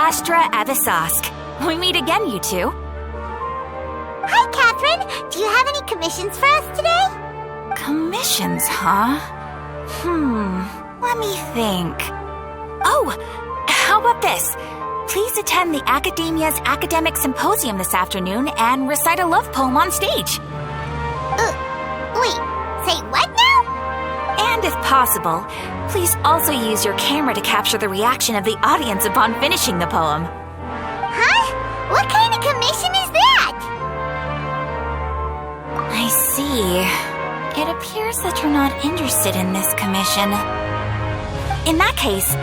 Astra Abyssosque. We meet again, you two. Hi, Catherine. Do you have any commissions for us today? Commissions, huh? Let me think. Oh, how about this? Please attend the Academia's Academic Symposium this afternoon and recite a love poem on stage. Wait, say what now? And if possible, please also use your camera to capture the reaction of the audience upon finishing the poem. Huh? What kind of commission is that? I see. It appears that you're not interested in this commission. In that case,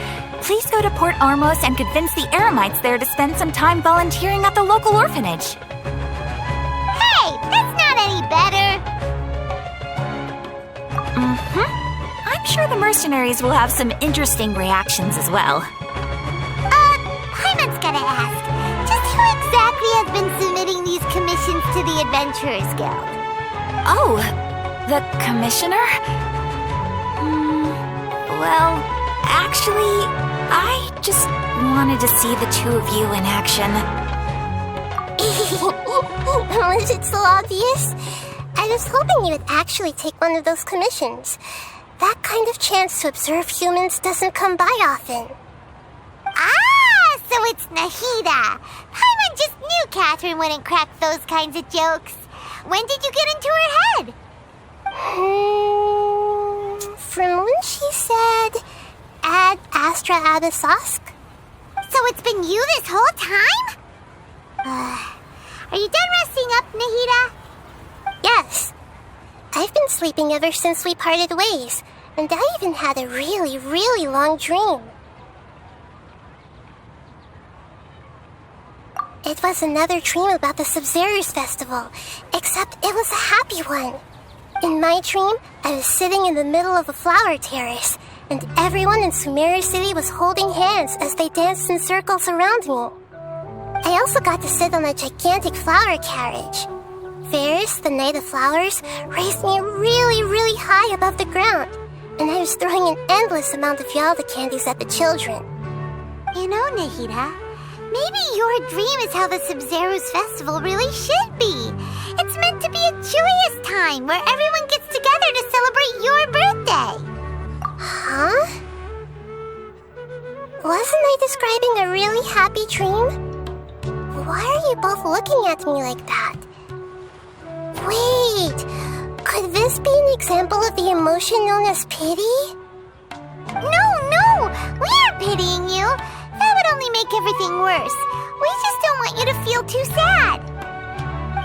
please go to Port Armos and convince the Eremites there to spend some time volunteering at the local orphanage. Hey, that's not any better. I'm sure the mercenaries will have some interesting reactions as well. Paimon's gotta ask, just who exactly has been submitting these commissions to the Adventurers Guild? Oh, the commissioner? Well, actually, I just wanted to see the two of you in action. Was it so obvious? I was hoping you would actually take one of those commissions. That kind of chance to observe humans doesn't come by often. Ah, so it's Nahida. Paimon just knew Catherine wouldn't crack those kinds of jokes. When did you get into her head? From when she said, Ad Astra Abyssosque. So it's been you this whole time? Are you done resting up, Nahida? Yes. I've been sleeping ever since we parted ways, and I even had a really, really long dream. It was another dream about the Sub-Zero's festival, except it was a happy one. In my dream, I was sitting in the middle of a flower terrace, and everyone in Sumeru City was holding hands as they danced in circles around me. I also got to sit on a gigantic flower carriage. Ferris, the Knight of Flowers, raised me really, really high above the ground, and I was throwing an endless amount of Yalda candies at the children. You know, Nahida, maybe your dream is how the Sub-Zero's festival really should be. It's meant to be a joyous time where everyone gets together to celebrate your birthday. Huh? Wasn't I describing a really happy dream? Why are you both looking at me like that? Wait, could this be an example of the emotion known as pity? No, we aren't pitying you. That would only make everything worse. We just don't want you to feel too sad.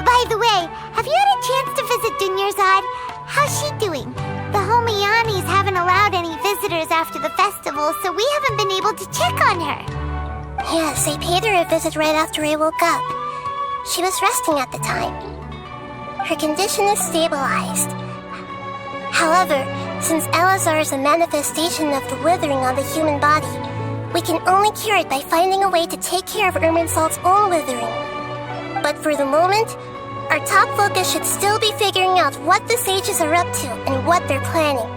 By the way, have you had a chance to visit Dunyarzad? How's she doing? The Homiyanis haven't allowed any visitors after the festival, so we haven't been able to check on her. Yes, I paid her a visit right after I woke up. She was resting at the time. Her condition is stabilized. However, since Elazar is a manifestation of the withering on the human body, we can only cure it by finding a way to take care of Irminsul's own withering. But for the moment, our top focus should still be figuring out what the sages are up to and what they're planning.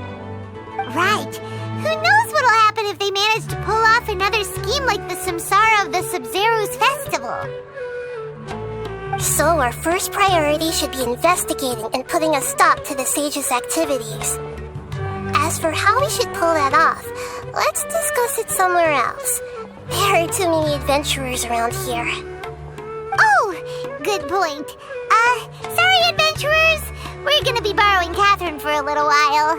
Right. Who knows what'll happen if they manage to pull off another scheme like the Samsara of the Sub-Zero's festival. So our first priority should be investigating and putting a stop to the sages' activities. As for how we should pull that off, let's discuss it somewhere else. There are too many adventurers around here. Oh, good point. Sorry, adventurers. We're gonna be borrowing Catherine for a little while.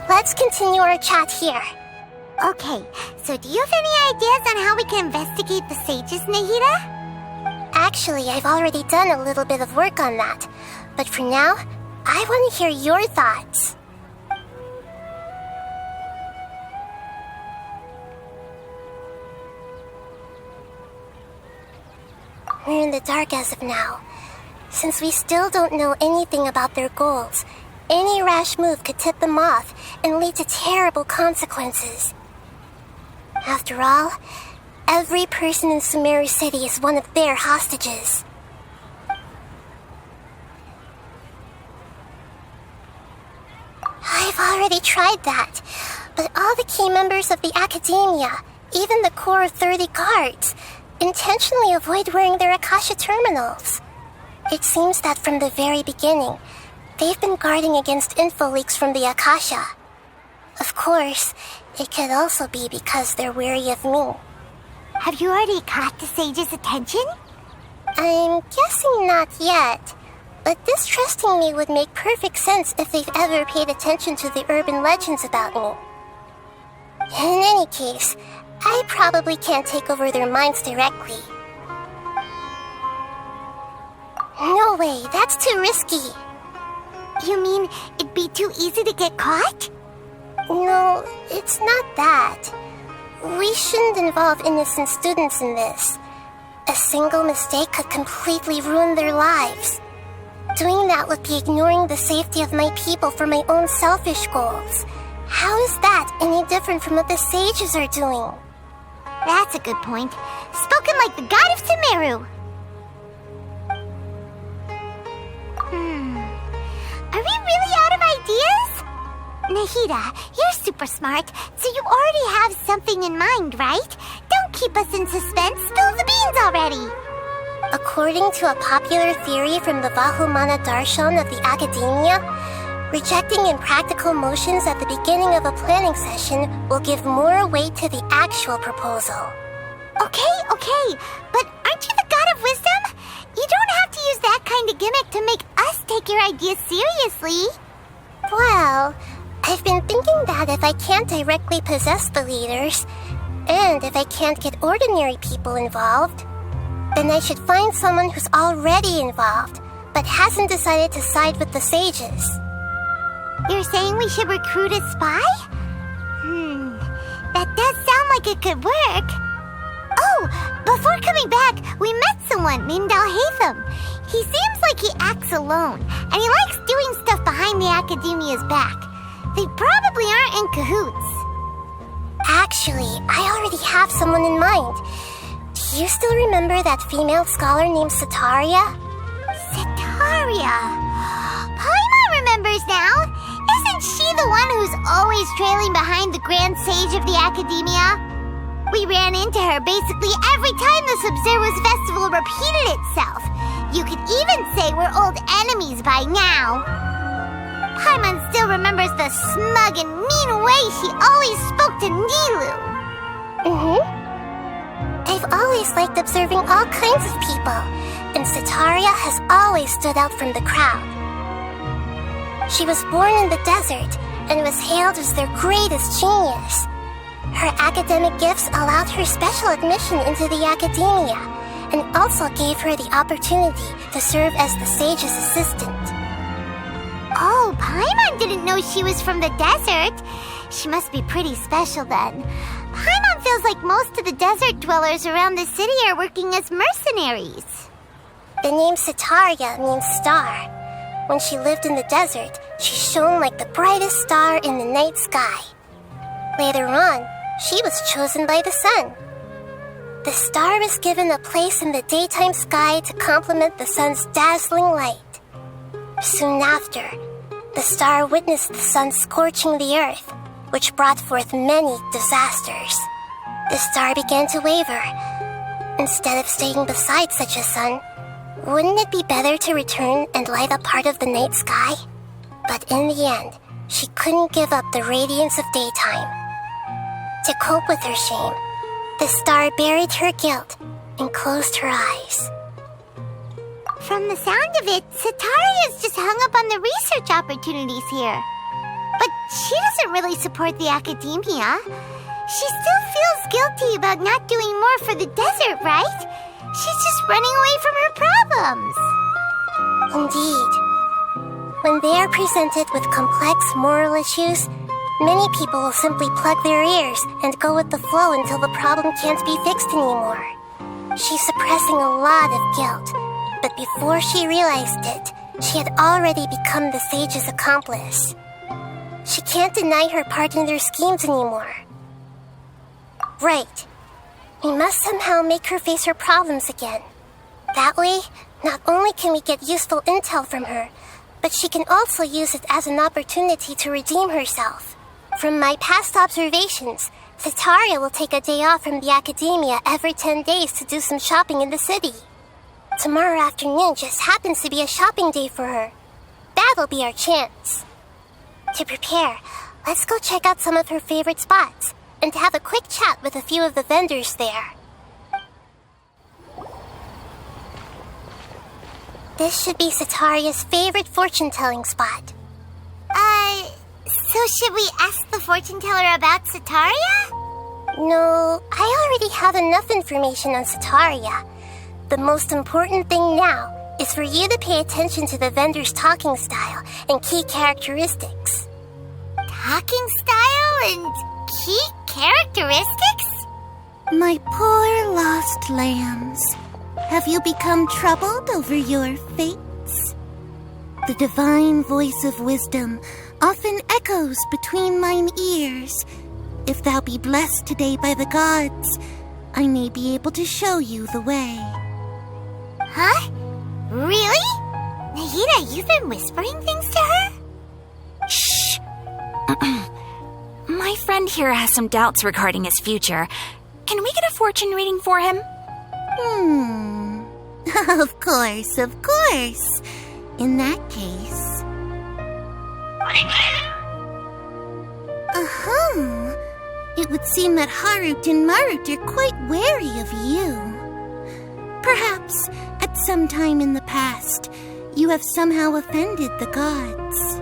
Let's continue our chat here. Okay, so do you have any ideas on how we can investigate the sages, Nahida? Actually, I've already done a little bit of work on that. But for now, I want to hear your thoughts. We're in the dark as of now. Since we still don't know anything about their goals, any rash move could tip them off and lead to terrible consequences. After all, every person in Sumeru City is one of their hostages. already tried that, but all the key members of the academia, even the core of 30 guards, intentionally avoid wearing their Akasha terminals. It seems that from the very beginning, they've been guarding against info leaks from the Akasha. Of course, it could also be because they're wary of me. Have you already caught the sage's attention? I'm guessing not yet, but distrusting me would make perfect sense if they've ever paid attention to the urban legends about me. In any case, I probably can't take over their minds directly. No way, that's too risky. You mean it'd be too easy to get caught? No, it's not that. We shouldn't involve innocent students in this. A single mistake could completely ruin their lives. Doing that would be ignoring the safety of my people for my own selfish goals. How is that any different from what the sages are doing? That's a good point. Spoken like the god of Sumeru. Are we really out of ideas? Nahida, you're super smart, so you already have something in mind, right? Don't keep us in suspense. Spill the beans already. According to a popular theory from the Vahumana Darshan of the academia, rejecting impractical motions at the beginning of a planning session will give more weight to the actual proposal. Okay, but aren't you the god of wisdom? You don't have to use that kind of gimmick to make us take your ideas seriously. Well, I've been thinking that if I can't directly possess the leaders, and if I can't get ordinary people involved, then I should find someone who's already involved, but hasn't decided to side with the sages. You're saying we should recruit a spy? That does sound like it could work. Oh, before coming back, we met someone named Al-Haytham. He seems like he acts alone, and he likes doing stuff behind the academia's back. They probably aren't in cahoots. Actually, I already have someone in mind. Do you still remember that female scholar named Sataria? Sataria? Paimon remembers now. Isn't she the one who's always trailing behind the grand sage of the academia? We ran into her basically every time the Sub-Zero's festival repeated itself. You could even say we're old enemies by now. Paimon still remembers the smug and mean way she always spoke to Nilu. I've always liked observing all kinds of people, and Sataria has always stood out from the crowd. She was born in the desert and was hailed as their greatest genius. Her academic gifts allowed her special admission into the academia, and also gave her the opportunity to serve as the sage's assistant. Oh, Paimon didn't know she was from the desert. She must be pretty special then. Paimon feels like most of the desert dwellers around the city are working as mercenaries. The name Sataria means star. When she lived in the desert, she shone like the brightest star in the night sky. Later on, she was chosen by the sun. The star was given a place in the daytime sky to complement the sun's dazzling light. Soon after, the star witnessed the sun scorching the earth, which brought forth many disasters. The star began to waver. Instead of staying beside such a sun, wouldn't it be better to return and light up part of the night sky? But in the end, she couldn't give up the radiance of daytime. To cope with her shame, the star buried her guilt and closed her eyes. From the sound of it, Sataria's just hung up on the research opportunities here. But she doesn't really support the academia. She still feels guilty about not doing more for the desert, right? She's just running away from her problems. Indeed. When they are presented with complex moral issues, many people will simply plug their ears and go with the flow until the problem can't be fixed anymore. She's suppressing a lot of guilt, but before she realized it, she had already become the sage's accomplice. She can't deny her part in their schemes anymore. Right. We must somehow make her face her problems again. That way, not only can we get useful intel from her, but she can also use it as an opportunity to redeem herself. From my past observations, Sataria will take a day off from the academia every 10 days to do some shopping in the city. Tomorrow afternoon just happens to be a shopping day for her. That'll be our chance. To prepare, let's go check out some of her favorite spots and have a quick chat with a few of the vendors there. This should be Sataria's favorite fortune-telling spot. So should we ask the fortune teller about Sataria? No, I already have enough information on Sataria. The most important thing now is for you to pay attention to the vendor's talking style and key characteristics. Talking style and key characteristics? My poor lost lambs, have you become troubled over your fates? The divine voice of wisdom often echoes between mine ears. If thou be blessed today by the gods, I may be able to show you the way. Huh? Really? Nahida, you've been whispering things to her? Shh. My friend here has some doubts regarding his future. Can we get a fortune reading for him? Of course, of course. In that case... It would seem that Harut and Marut are quite wary of you. Perhaps, at some time in the past, you have somehow offended the gods.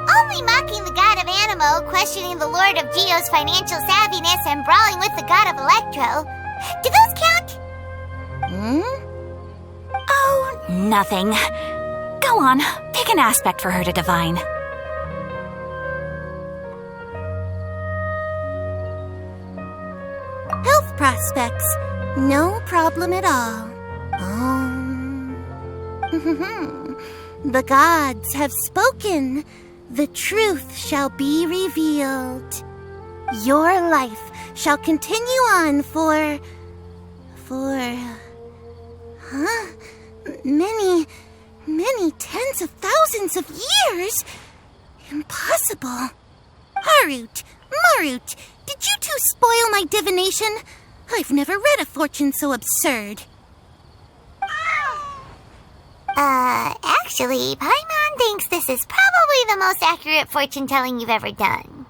Only mocking the god of Animo, questioning the lord of Geo's financial savviness, and brawling with the god of Electro. Do those count? Oh, nothing. Go on, pick an aspect for her to divine. Health prospects, no problem at all. The gods have spoken. The truth shall be revealed. Your life shall continue on for many tens of thousands of years. Impossible. Harut, Marut, did you two spoil my divination? I've never read a fortune so absurd. Actually, Paimon thinks this is probably the most accurate fortune-telling you've ever done.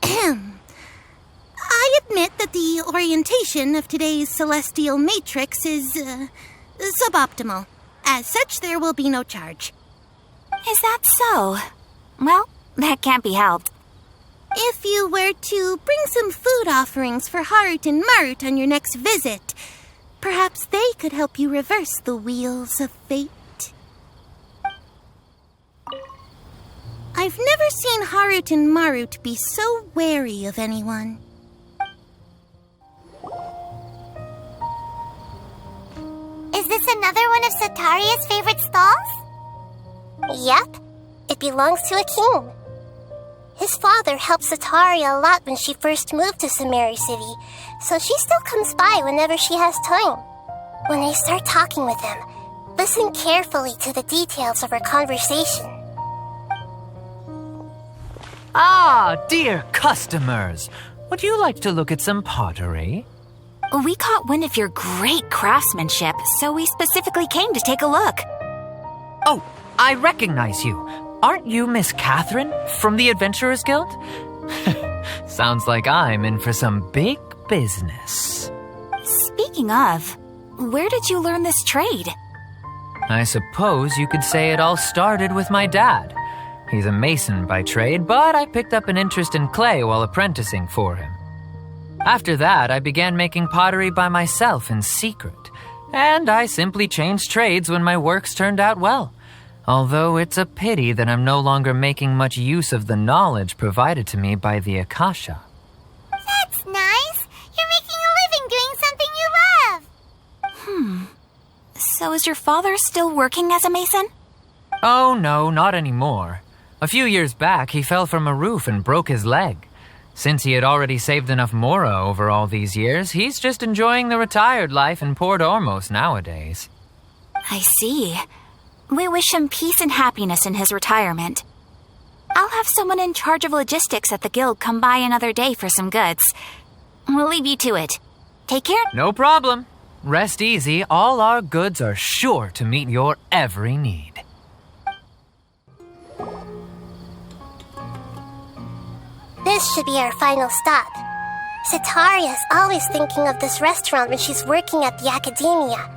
I admit that the orientation of today's celestial matrix is, suboptimal. As such, there will be no charge. Is that so? Well, that can't be helped. If you were to bring some food offerings for Harut and Marut on your next visit, perhaps they could help you reverse the wheels of fate. I've never seen Harut and Marut be so wary of anyone. Is this another one of Sataria's favorite stalls? Yep, it belongs to a king. His father helped Sataria a lot when she first moved to Sumeru City, so she still comes by whenever she has time. When I start talking with him, listen carefully to the details of our conversation. Ah, dear customers, would you like to look at some pottery? We caught wind of your great craftsmanship, so we specifically came to take a look. Oh, I recognize you. Aren't you Miss Catherine from the Adventurers Guild? Sounds like I'm in for some big business. Speaking of, where did you learn this trade? I suppose you could say it all started with my dad. He's a mason by trade, but I picked up an interest in clay while apprenticing for him. After that, I began making pottery by myself in secret, and I simply changed trades when my works turned out well. Although it's a pity that I'm no longer making much use of the knowledge provided to me by the Akasha. That's nice. You're making a living doing something you love. So is your father still working as a mason? Oh no, not anymore. A few years back, he fell from a roof and broke his leg. Since he had already saved enough mora over all these years, he's just enjoying the retired life in Port Ormos nowadays. I see. We wish him peace and happiness in his retirement. I'll have someone in charge of logistics at the guild come by another day for some goods. We'll leave you to it. Take care. No problem. Rest easy. All our goods are sure to meet your every need. This should be our final stop. Cetaria's always thinking of this restaurant when she's working at the academia,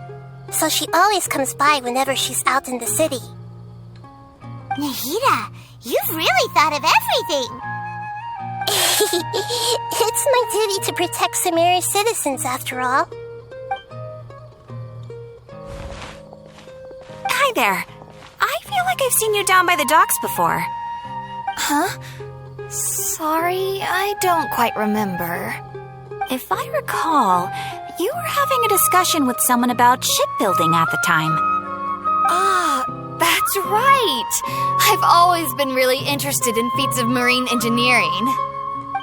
so she always comes by whenever she's out in the city. Nahida, you've really thought of everything! It's my duty to protect Sumeru's citizens, after all. Hi there. I feel like I've seen you down by the docks before. Huh? Sorry, I don't quite remember. If I recall, you were having a discussion with someone about shipbuilding at the time. Ah, that's right! I've always been really interested in feats of marine engineering.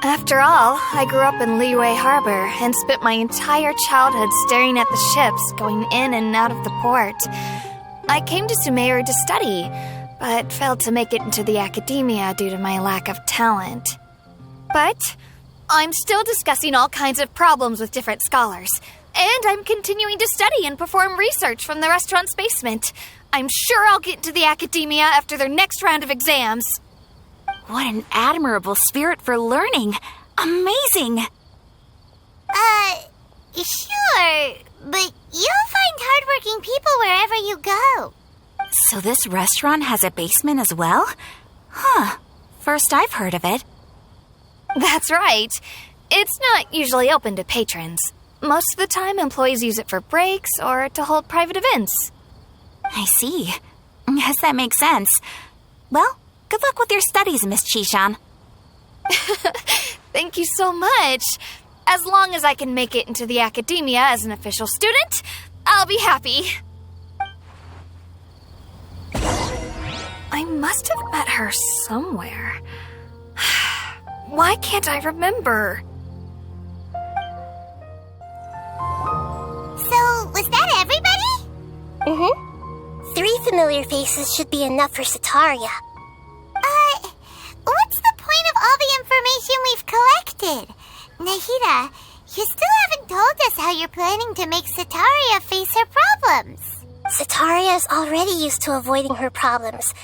After all, I grew up in Liyue Harbor and spent my entire childhood staring at the ships going in and out of the port. I came to Sumeru to study, but failed to make it into the academia due to my lack of talent. But I'm still discussing all kinds of problems with different scholars, and I'm continuing to study and perform research from the restaurant's basement. I'm sure I'll get into the academia after their next round of exams. What an admirable spirit for learning. Amazing. Sure, but you'll find hardworking people wherever you go. So this restaurant has a basement as well? Huh. First I've heard of it. That's right. It's not usually open to patrons. Most of the time, employees use it for breaks or to hold private events. I see. Guess that makes sense. Well, good luck with your studies, Miss Chishan. Thank you so much. As long as I can make it into the academia as an official student, I'll be happy. I must have met her somewhere. Why can't I remember? So, was that everybody? Mm-hmm. 3 familiar faces should be enough for Cetaria. What's the point of all the information we've collected? Nahida, you still haven't told us how you're planning to make Cetaria face her problems. Cetaria is already used to avoiding her problems,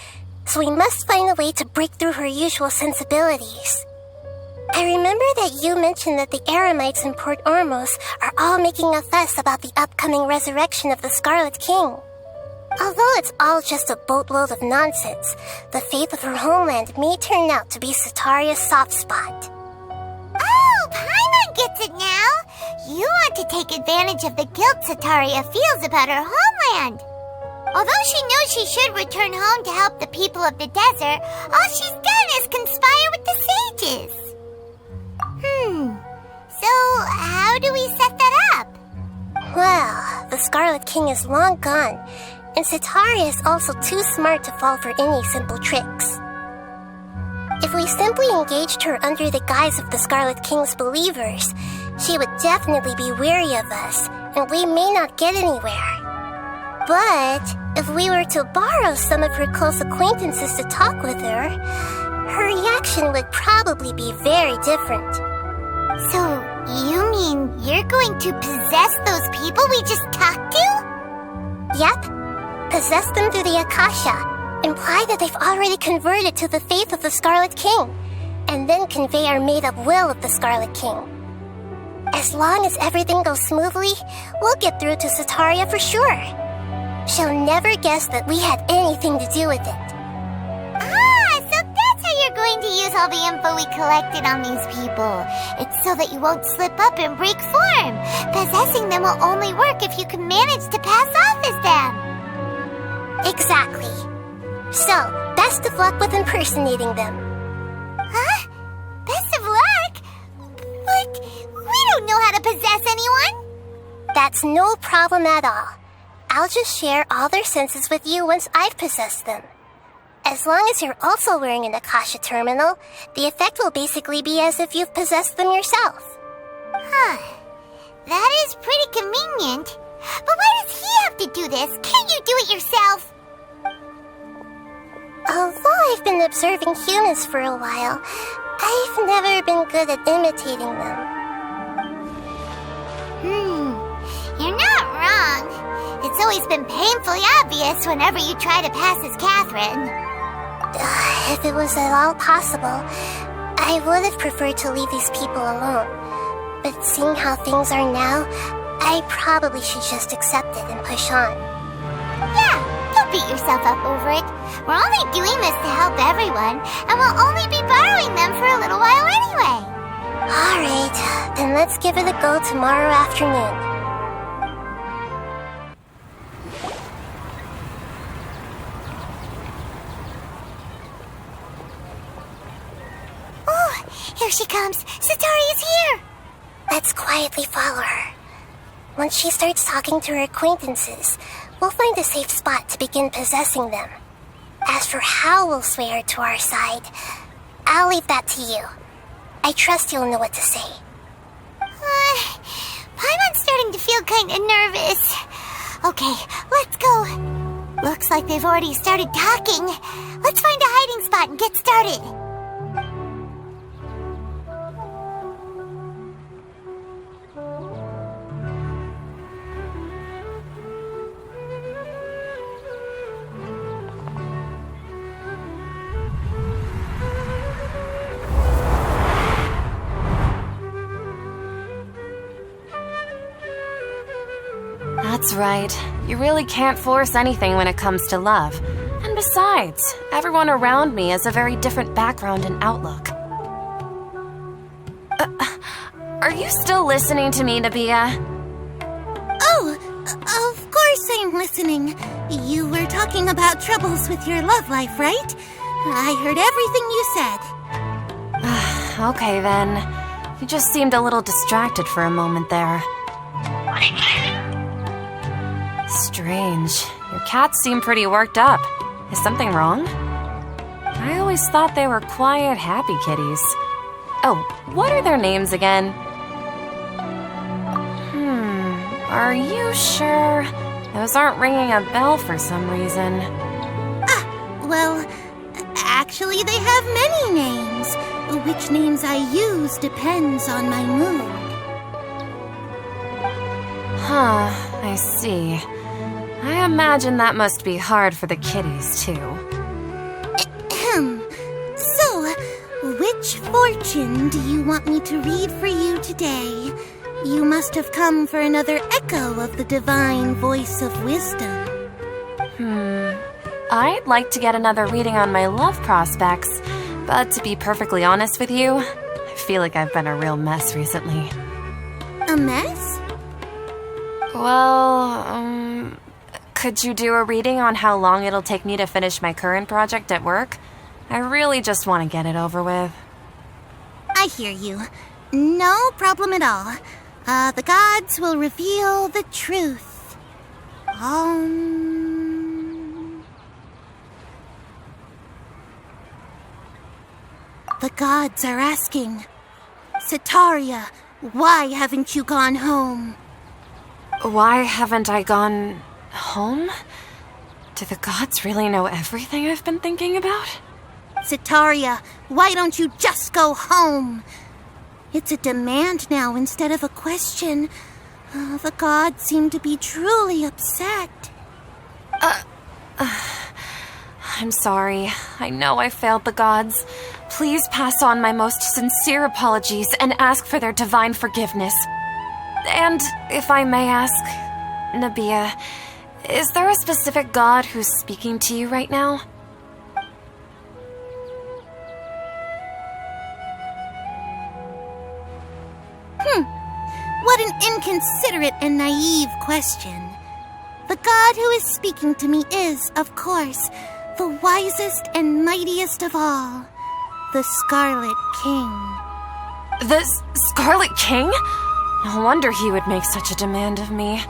so we must find a way to break through her usual sensibilities. I remember that you mentioned that the Eremites in Port Ormos are all making a fuss about the upcoming resurrection of the Scarlet King. Although it's all just a boatload of nonsense, the fate of her homeland may turn out to be Cetaria's soft spot. Oh, Paimon gets it now! You want to take advantage of the guilt Cetaria feels about her homeland. Although she knows she should return home to help the people of the desert, all she's done is conspire with the sages. So how do we set that up? Well, the Scarlet King is long gone, and Cetaria is also too smart to fall for any simple tricks. If we simply engaged her under the guise of the Scarlet King's believers, she would definitely be weary of us, and we may not get anywhere. But if we were to borrow some of her close acquaintances to talk with her, her reaction would probably be very different. So, you mean you're going to possess those people we just talked to? Yep. Possess them through the Akasha. Imply that they've already converted to the faith of the Scarlet King, and then convey our made-up will of the Scarlet King. As long as everything goes smoothly, we'll get through to Cetaria for sure. She'll never guess that we had anything to do with it. So that's how you're going to use all the info we collected on these people. It's so that you won't slip up and break form. Possessing them will only work if you can manage to pass off as them. Exactly. So, best of luck with impersonating them. Huh? Best of luck? But we don't know how to possess anyone. That's no problem at all. I'll just share all their senses with you once I've possessed them. As long as you're also wearing an Akasha terminal, the effect will basically be as if you've possessed them yourself. That is pretty convenient. But why does he have to do this? Can't you do it yourself? Although I've been observing humans for a while, I've never been good at imitating them. You're not wrong. It's always been painfully obvious whenever you try to pass as Catherine. If it was at all possible, I would have preferred to leave these people alone. But seeing how things are now, I probably should just accept it and push on. Yeah, don't beat yourself up over it. We're only doing this to help everyone, and we'll only be borrowing them for a little while anyway. Alright, then let's give it a go tomorrow afternoon. Oh, here she comes. Satori is here. Let's quietly follow her. Once she starts talking to her acquaintances, we'll find a safe spot to begin possessing them. As for how we'll sway her to our side, I'll leave that to you. I trust you'll know what to say. Paimon's starting to feel kind of nervous. Okay, let's go. Looks like they've already started talking. Let's find a hiding spot and get started. That's right. You really can't force anything when it comes to love. And besides, everyone around me has a very different background and outlook. Are you still listening to me, Nabia? Oh, of course I'm listening. You were talking about troubles with your love life, right? I heard everything you said. Okay then. You just seemed a little distracted for a moment there. Strange. Your cats seem pretty worked up. Is something wrong? I always thought they were quiet, happy kitties. Oh, what are their names again? Are you sure? Those aren't ringing a bell for some reason. Well, actually they have many names. Which names I use depends on my mood. Huh, I see. I imagine that must be hard for the kitties, too. So, which fortune do you want me to read for you today? You must have come for another echo of the divine voice of wisdom. I'd like to get another reading on my love prospects, but to be perfectly honest with you, I feel like I've been a real mess recently. A mess? Well, could you do a reading on how long it'll take me to finish my current project at work? I really just want to get it over with. I hear you. No problem at all. The gods will reveal the truth. The gods are asking, Sataria, why haven't you gone home? Why haven't I gone home? Do the gods really know everything I've been thinking about? Sataria, why don't you just go home? It's a demand now instead of a question. The gods seem to be truly upset. I'm sorry. I know I failed the gods. Please pass on my most sincere apologies and ask for their divine forgiveness. And if I may ask, Nabia, is there a specific god who's speaking to you right now? What an inconsiderate and naive question. The god who is speaking to me is, of course, the wisest and mightiest of all, the Scarlet King. The Scarlet King? No wonder he would make such a demand of me.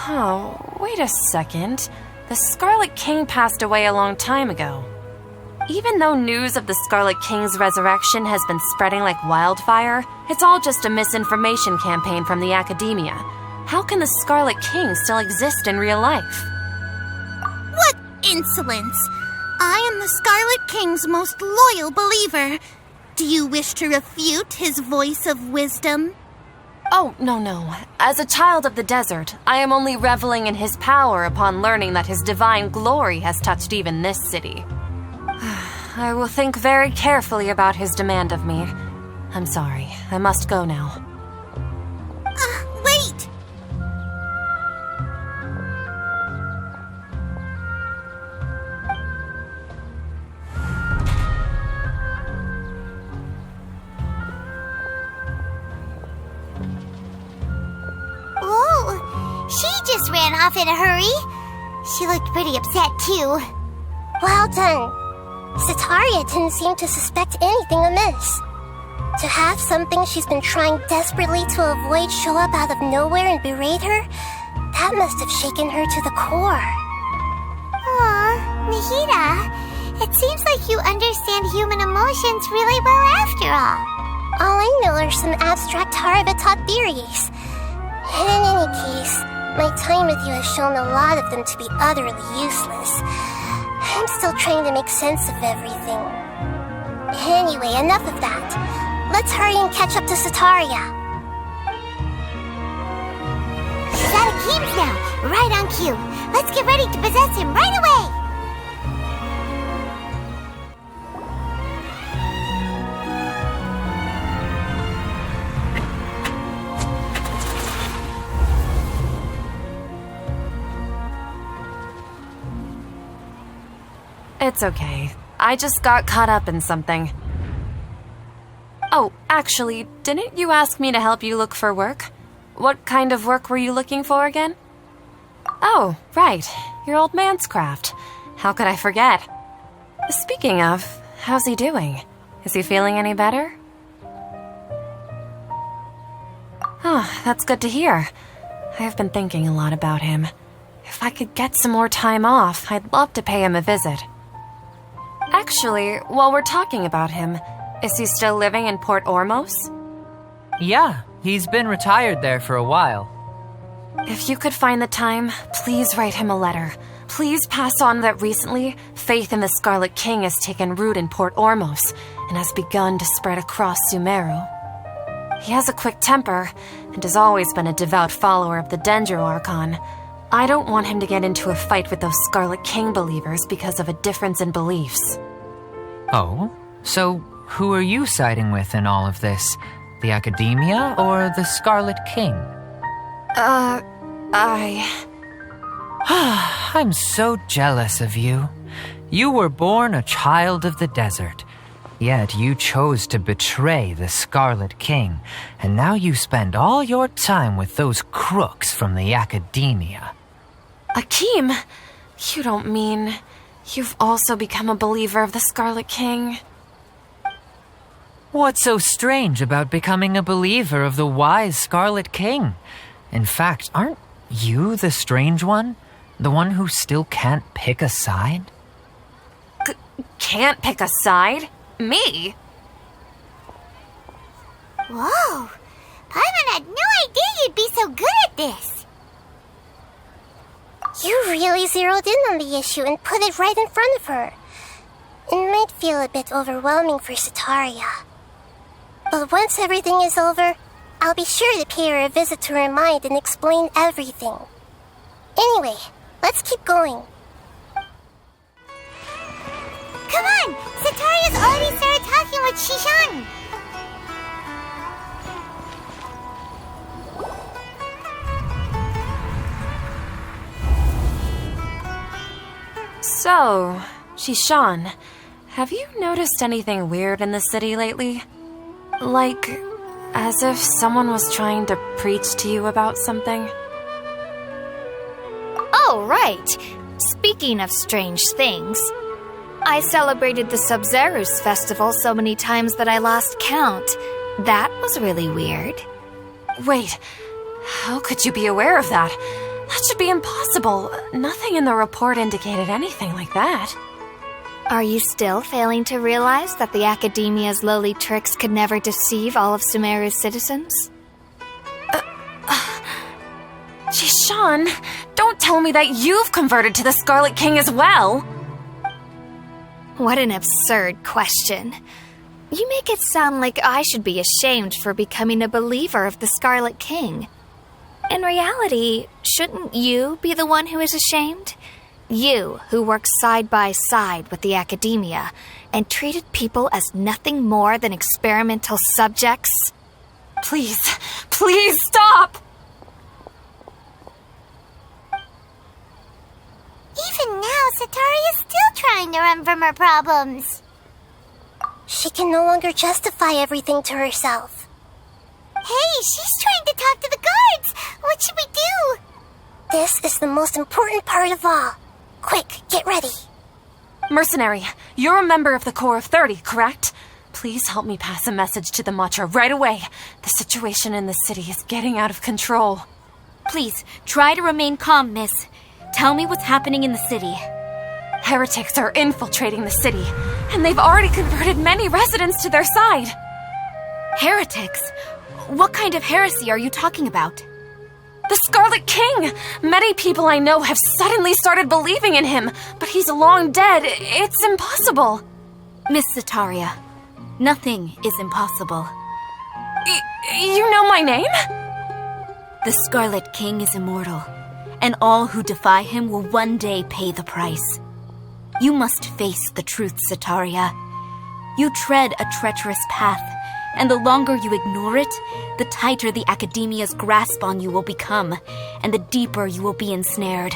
Oh, wait a second. The Scarlet King passed away a long time ago. Even though news of the Scarlet King's resurrection has been spreading like wildfire, it's all just a misinformation campaign from the academia. How can the Scarlet King still exist in real life? What insolence! I am the Scarlet King's most loyal believer. Do you wish to refute his voice of wisdom? Oh, no. As a child of the desert, I am only reveling in his power upon learning that his divine glory has touched even this city. I will think very carefully about his demand of me. I'm sorry, I must go now. Wait! Oh, she just ran off in a hurry. She looked pretty upset, too. Well done. Sitaria didn't seem to suspect anything amiss. To have something she's been trying desperately to avoid show up out of nowhere and berate her, that must have shaken her to the core. Aw, Nahida, it seems like you understand human emotions really well after all. All I know are some abstract Harvard-taught theories. And in any case, my time with you has shown a lot of them to be utterly useless. I'm still trying to make sense of everything. Anyway, enough of that. Let's hurry and catch up to Sitaria. She's out of games now, right on cue. Let's get ready to possess him right away. It's okay. I just got caught up in something. Oh, actually, didn't you ask me to help you look for work? What kind of work were you looking for again? Oh, right. Your old man's craft. How could I forget? Speaking of, how's he doing? Is he feeling any better? Oh, that's good to hear. I have been thinking a lot about him. If I could get some more time off, I'd love to pay him a visit. Actually, while we're talking about him, is he still living in Port Ormos? Yeah, he's been retired there for a while. If you could find the time, please write him a letter. Please pass on that recently, faith in the Scarlet King has taken root in Port Ormos and has begun to spread across Sumeru. He has a quick temper and has always been a devout follower of the Dendro Archon. I don't want him to get into a fight with those Scarlet King believers because of a difference in beliefs. Oh? So who are you siding with in all of this? The Academia or the Scarlet King? I'm so jealous of you. You were born a child of the desert, yet you chose to betray the Scarlet King, and now you spend all your time with those crooks from the Academia. Akeem, you don't mean you've also become a believer of the Scarlet King? What's so strange about becoming a believer of the wise Scarlet King? In fact, aren't you the strange one? The one who still can't pick a side? Can't pick a side? Me? Whoa, Paimon had no idea you'd be so good at this. You really zeroed in on the issue and put it right in front of her. It might feel a bit overwhelming for Sitaria. But once everything is over, I'll be sure to pay her a visit to her mind and explain everything. Anyway, let's keep going. Come on, Sitaria's already started talking with Shishan. So, Shishan, have you noticed anything weird in the city lately? Like, as if someone was trying to preach to you about something? Oh, right. Speaking of strange things, I celebrated the Sub-Zerus festival so many times that I lost count. That was really weird. Wait, how could you be aware of that? That should be impossible. Nothing in the report indicated anything like that. Are you still failing to realize that the Academia's lowly tricks could never deceive all of Sumeru's citizens? Shishan, don't tell me that you've converted to the Scarlet King as well! What an absurd question. You make it sound like I should be ashamed for becoming a believer of the Scarlet King. In reality, shouldn't you be the one who is ashamed? You, who worked side by side with the academia and treated people as nothing more than experimental subjects. Please, please stop! Even now, Sataria's still trying to run from her problems. She can no longer justify everything to herself. Hey, she's trying to talk to the guards! What should we do? This is the most important part of all. Quick, get ready. Mercenary, you're a member of the Corps of 30, correct? Please help me pass a message to the Matcha right away. The situation in the city is getting out of control. Please, try to remain calm, miss. Tell me what's happening in the city. Heretics are infiltrating the city, and they've already converted many residents to their side. Heretics? What kind of heresy are you talking about? The Scarlet King! Many people I know have suddenly started believing in him, but he's long dead. It's impossible. Miss Sataria, nothing is impossible. You know my name? The Scarlet King is immortal, and all who defy him will one day pay the price. You must face the truth, Sataria. You tread a treacherous path, and the longer you ignore it, the tighter the academia's grasp on you will become, and the deeper you will be ensnared.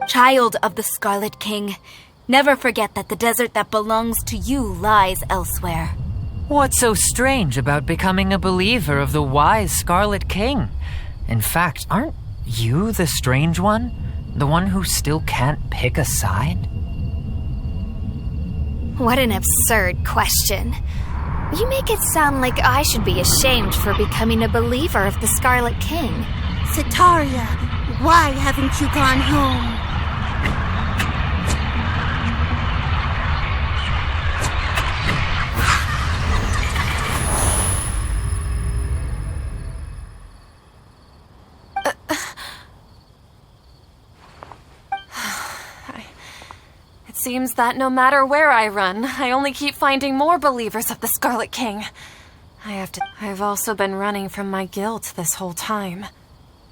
Child of the Scarlet King, never forget that the desert that belongs to you lies elsewhere. What's so strange about becoming a believer of the wise Scarlet King? In fact, aren't you the strange one? The one who still can't pick a side? What an absurd question. You make it sound like I should be ashamed for becoming a believer of the Scarlet King. Sataria, why haven't you gone home? It seems that no matter where I run, I only keep finding more believers of the Scarlet King. I've also been running from my guilt this whole time.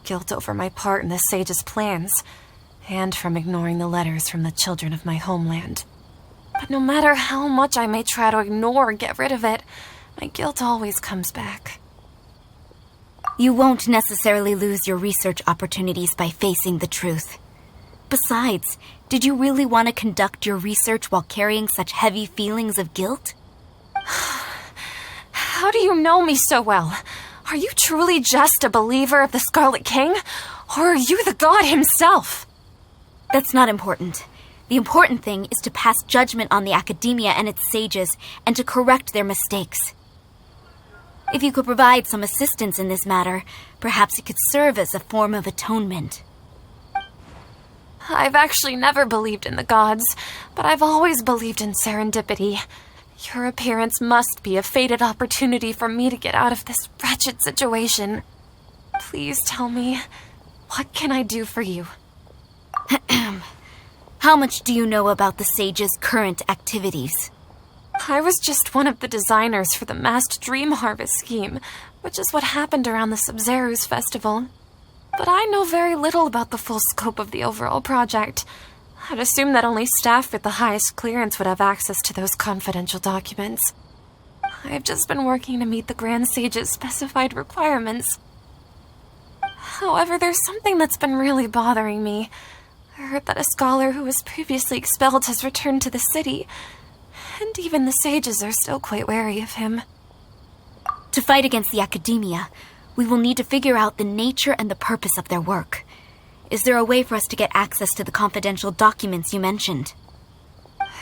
Guilt over my part in the sage's plans, and from ignoring the letters from the children of my homeland. But no matter how much I may try to ignore or get rid of it, my guilt always comes back. You won't necessarily lose your research opportunities by facing the truth. Besides, did you really want to conduct your research while carrying such heavy feelings of guilt? How do you know me so well? Are you truly just a believer of the Scarlet King? Or are you the god himself? That's not important. The important thing is to pass judgment on the academia and its sages, and to correct their mistakes. If you could provide some assistance in this matter, perhaps it could serve as a form of atonement. I've actually never believed in the gods, but I've always believed in serendipity. Your appearance must be a fated opportunity for me to get out of this wretched situation. Please tell me, what can I do for you? How much do you know about the sage's current activities? I was just one of the designers for the massed dream harvest scheme, which is what happened around the Sub-Zeru's festival. But I know very little about the full scope of the overall project. I'd assume that only staff with the highest clearance would have access to those confidential documents. I've just been working to meet the Grand Sage's specified requirements. However, there's something that's been really bothering me. I heard that a scholar who was previously expelled has returned to the city, and even the sages are still quite wary of him. To fight against the academia, we will need to figure out the nature and the purpose of their work. Is there a way for us to get access to the confidential documents you mentioned?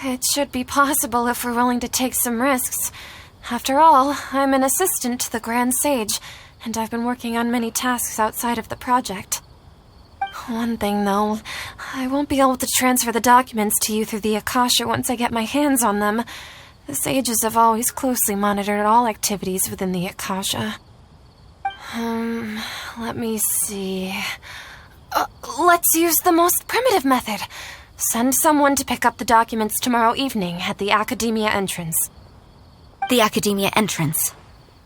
It should be possible if we're willing to take some risks. After all, I'm an assistant to the Grand Sage, and I've been working on many tasks outside of the project. One thing, though, I won't be able to transfer the documents to you through the Akasha once I get my hands on them. The sages have always closely monitored all activities within the Akasha. Let me see. Let's use the most primitive method. Send someone to pick up the documents tomorrow evening at the Academia entrance. The Academia entrance.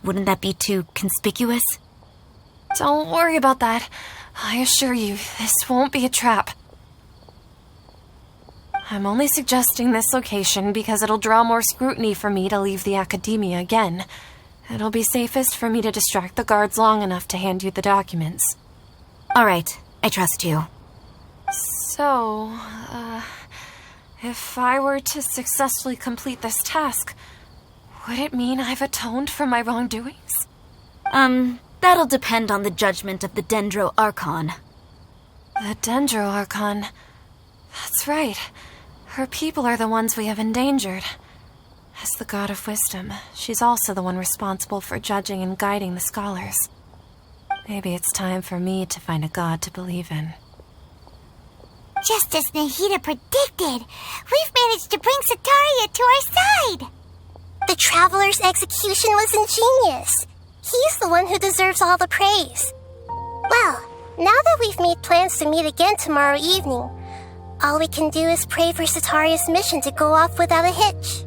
Wouldn't that be too conspicuous? Don't worry about that. I assure you, this won't be a trap. I'm only suggesting this location because it'll draw more scrutiny for me to leave the Academia again. It'll be safest for me to distract the guards long enough to hand you the documents. All right, I trust you. So, if I were to successfully complete this task, would it mean I've atoned for my wrongdoings? That'll depend on the judgment of the Dendro Archon. The Dendro Archon. That's right. Her people are the ones we have endangered. As the god of wisdom, she's also the one responsible for judging and guiding the scholars. Maybe it's time for me to find a god to believe in. Just as Nahida predicted, we've managed to bring Sataria to our side! The Traveler's execution was ingenious. He's the one who deserves all the praise. Well, now that we've made plans to meet again tomorrow evening, all we can do is pray for Sataria's mission to go off without a hitch.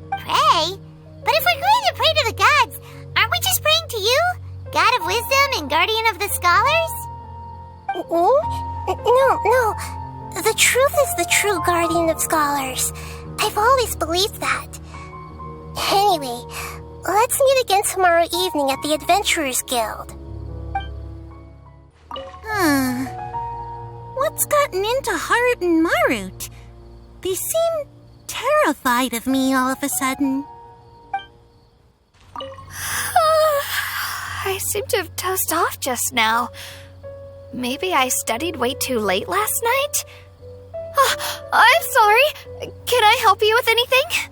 Pray? But if we're going to pray to the gods, aren't we just praying to you? God of wisdom and guardian of the scholars? No. The truth is the true guardian of scholars. I've always believed that. Anyway, let's meet again tomorrow evening at the Adventurers Guild. What's gotten into Harut and Marut? They seem terrified of me all of a sudden. I seem to have dozed off just now. Maybe I studied way too late last night? I'm sorry. Can I help you with anything?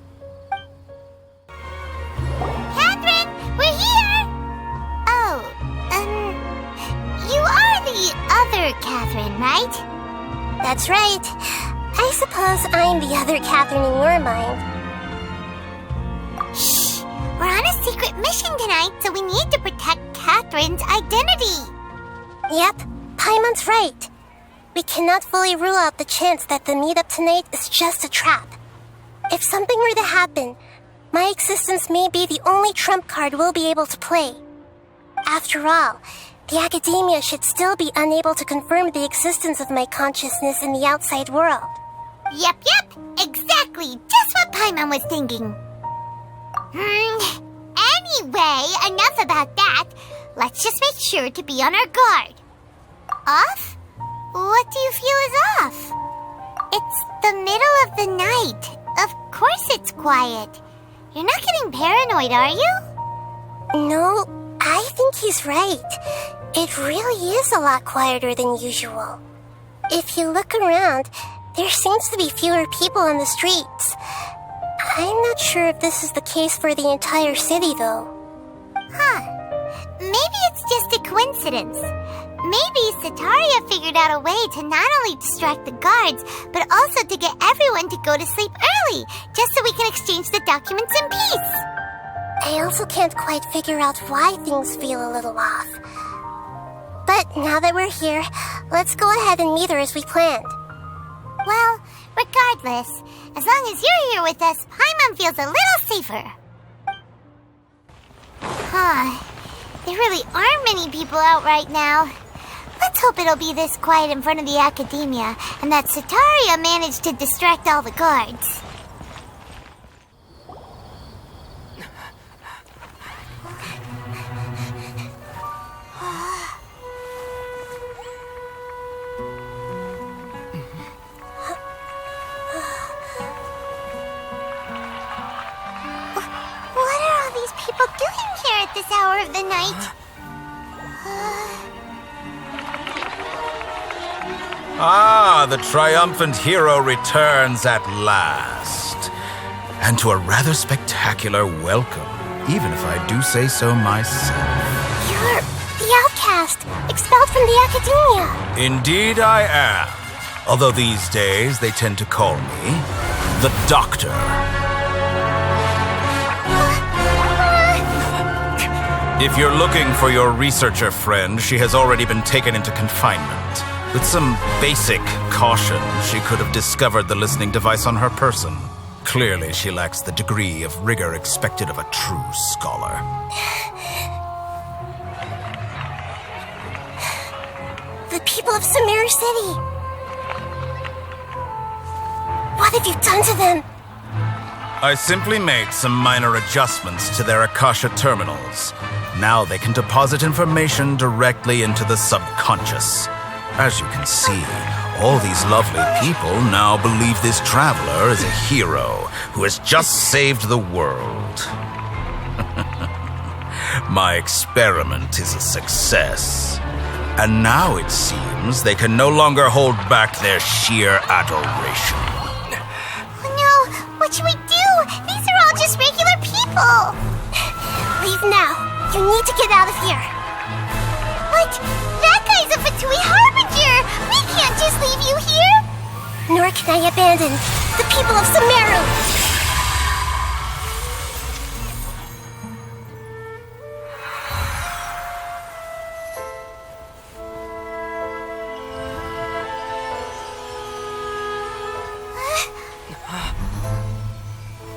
Catherine, we're here! Oh, you are the other Catherine, right? That's right. I suppose I'm the other Catherine in your mind. Shh! We're on a secret mission tonight, so we need to protect Catherine's identity. Yep, Paimon's right. We cannot fully rule out the chance that the meetup tonight is just a trap. If something were to happen, my existence may be the only trump card we'll be able to play. After all, the Academia should still be unable to confirm the existence of my consciousness in the outside world. Yep, exactly. Just what Paimon was thinking. Anyway, enough about that. Let's just make sure to be on our guard. Off? What do you feel is off? It's the middle of the night. Of course it's quiet. You're not getting paranoid, are you? No, I think he's right. It really is a lot quieter than usual. If you look around, there seems to be fewer people on the streets. I'm not sure if this is the case for the entire city, though. Maybe it's just a coincidence. Maybe Sataria figured out a way to not only distract the guards, but also to get everyone to go to sleep early, just so we can exchange the documents in peace. I also can't quite figure out why things feel a little off. But now that we're here, let's go ahead and meet her as we planned. Well, regardless, as long as you're here with us, Paimon feels a little safer. There really aren't many people out right now. Let's hope it'll be this quiet in front of the Academia, and that Sataria managed to distract all the guards. What are all these people doing here at this hour of the night? The triumphant hero returns at last. And to a rather spectacular welcome, even if I do say so myself. You're the outcast, expelled from the Academia. Indeed I am. Although these days they tend to call me the Doctor. If you're looking for your researcher friend, she has already been taken into confinement. With some basic caution, she could have discovered the listening device on her person. Clearly, she lacks the degree of rigor expected of a true scholar. The people of Sumeru City. What have you done to them? I simply made some minor adjustments to their Akasha terminals. Now they can deposit information directly into the subconscious. As you can see, all these lovely people now believe this traveler is a hero who has just saved the world. My experiment is a success. And now it seems they can no longer hold back their sheer adoration. No, what should we do? These are all just regular people. Leave now. You need to get out of here. But that guy's a Fatui Harbinger. We can't just leave you here. Nor can I abandon the people of Sumeru.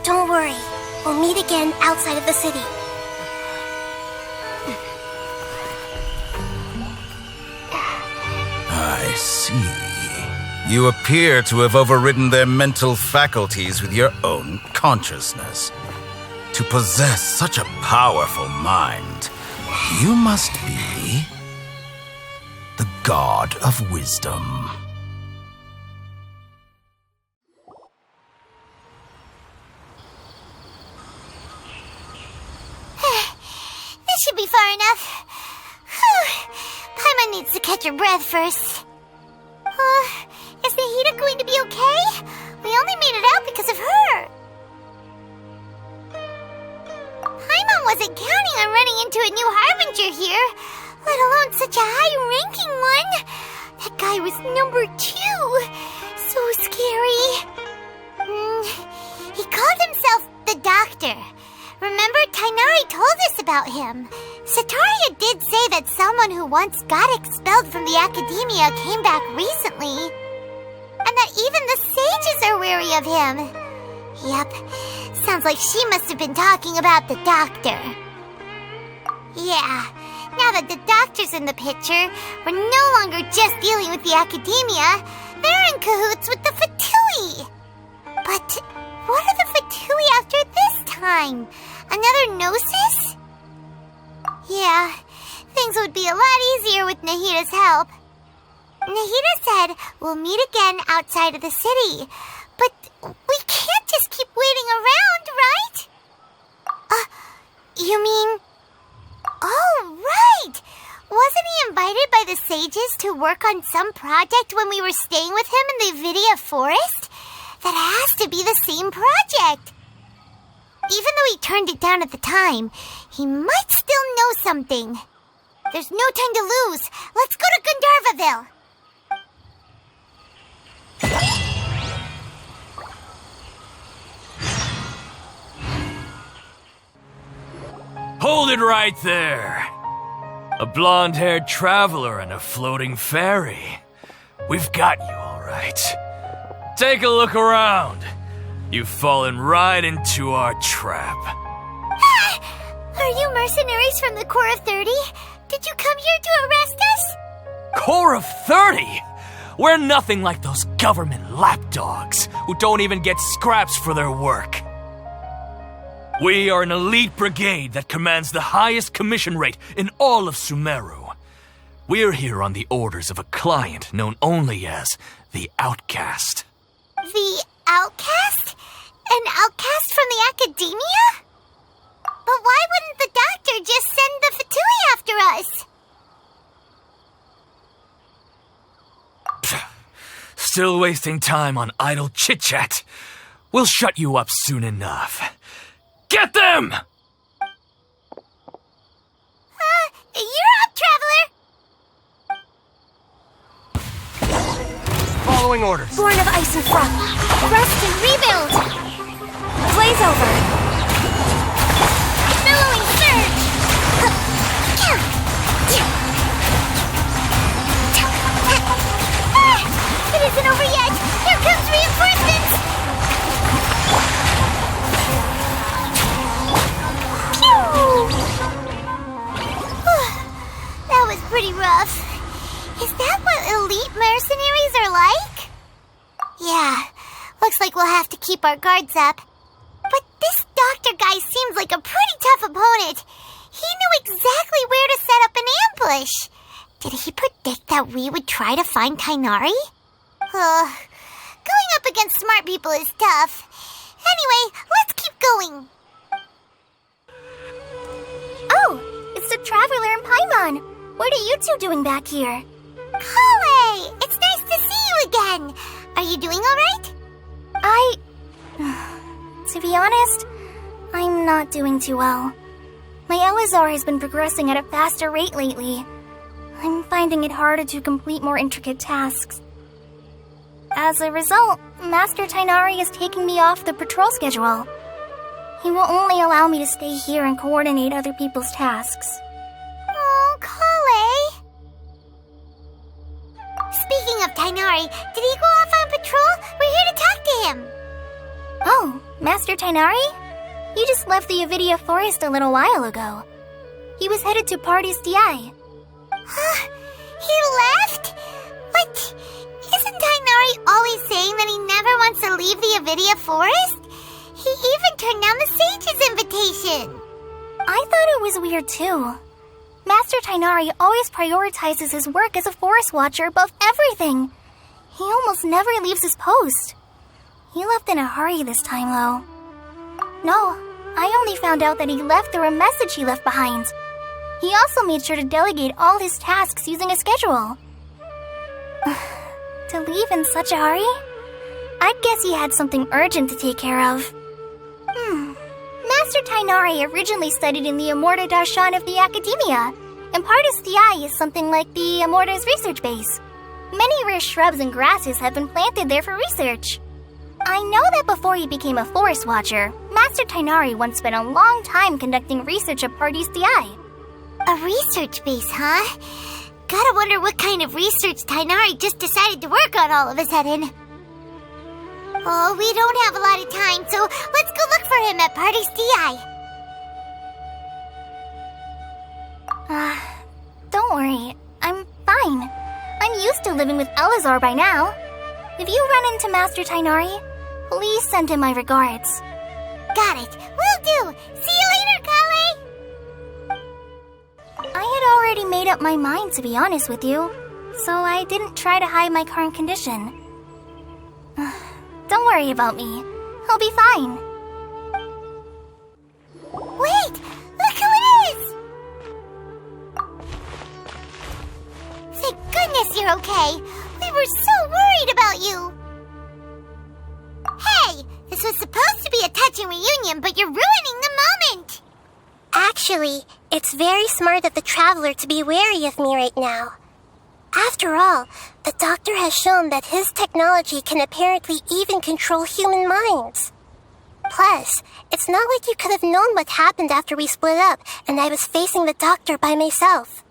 Don't worry. We'll meet again outside of the city. I see. You appear to have overridden their mental faculties with your own consciousness. To possess such a powerful mind, you must be the god of wisdom. This should be far enough. Paimon needs to catch her breath first. Is Nahida going to be okay? We only made it out because of her. Paimon wasn't counting on running into a new Harbinger here, let alone such a high-ranking one. That guy was number 2. So scary. He called himself the Doctor. Remember, Tainari told us about him. Sataria did say that someone who once got expelled from the academia came back recently. And that even the sages are wary of him. Yep, sounds like she must have been talking about the Doctor. Yeah, now that the Doctor's in the picture, we're no longer just dealing with the academia. They're in cahoots with the Fatui. But what are the Fatui after this time? Another Gnosis? Yeah, things would be a lot easier with Nahida's help. Nahida said we'll meet again outside of the city. But we can't just keep waiting around, right? You mean... Oh, right! Wasn't he invited by the sages to work on some project when we were staying with him in the Vidia forest? That has to be the same project. Even though he turned it down at the time, he might still know something. There's no time to lose. Let's go to Gandharvaville. Hold it right there. A blonde-haired traveler and a floating fairy. We've got you, all right. Take a look around. You've fallen right into our trap. Are you mercenaries from the Corps of 30? Did you come here to arrest us? Corps of 30? We're nothing like those government lapdogs who don't even get scraps for their work. We are an elite brigade that commands the highest commission rate in all of Sumeru. We're here on the orders of a client known only as the Outcast. The Outcast? An outcast from the academia? But why wouldn't the Doctor just send the Fatui after us? Still wasting time on idle chit-chat. We'll shut you up soon enough. Get them! You're up, traveler! Following orders. Born of ice and frost. Rest and rebuild! Blaze over. Billowing surge! keep our guards up. But this doctor guy seems like a pretty tough opponent. He knew exactly where to set up an ambush. Did he predict that we would try to find Tighnari? Going up against smart people is tough. Anyway, let's keep going. Oh, it's the Traveler and Paimon. What are you two doing back here? Kale, it's nice to see you again. Are you doing all right? To be honest, I'm not doing too well. My Elazar has been progressing at a faster rate lately. I'm finding it harder to complete more intricate tasks. As a result, Master Tighnari is taking me off the patrol schedule. He will only allow me to stay here and coordinate other people's tasks. Oh, Kale. Speaking of Tighnari, did he go off on patrol? We're here to talk to him. Oh, Master Tighnari? He just left the Avidia Forest a little while ago. He was headed to Party's DI. He left? But isn't Tighnari always saying that he never wants to leave the Avidia Forest? He even turned down the Sage's invitation. I thought it was weird too. Master Tighnari always prioritizes his work as a forest watcher above everything. He almost never leaves his post. He left in a hurry this time, though. No, I only found out that he left through a message he left behind. He also made sure to delegate all his tasks using a schedule. To leave in such a hurry? I guess he had something urgent to take care of. Master Tighnari originally studied in the Amorta Darshan of the Academia, and Partis DI is something like the Amorta's research base. Many rare shrubs and grasses have been planted there for research. I know that before he became a forest watcher, Master Tighnari once spent a long time conducting research at Partis DI. A research base, huh? Gotta wonder what kind of research Tighnari just decided to work on all of a sudden. Oh, we don't have a lot of time, so let's go look for him at Party's DI. Don't worry. I'm fine. I'm used to living with Elazar by now. If you run into Master Tighnari, please send him my regards. Got it. Will do. See you later, Kale. I had already made up my mind, to be honest with you, so I didn't try to hide my current condition. Don't worry about me. I'll be fine. Wait! Look who it is! Thank goodness you're okay. We were so worried about you. Hey! This was supposed to be a touching reunion, but you're ruining the moment! Actually, it's very smart of the Traveler to be wary of me right now. After all, the Doctor has shown that his technology can apparently even control human minds. Plus, it's not like you could have known what happened after we split up and I was facing the Doctor by myself.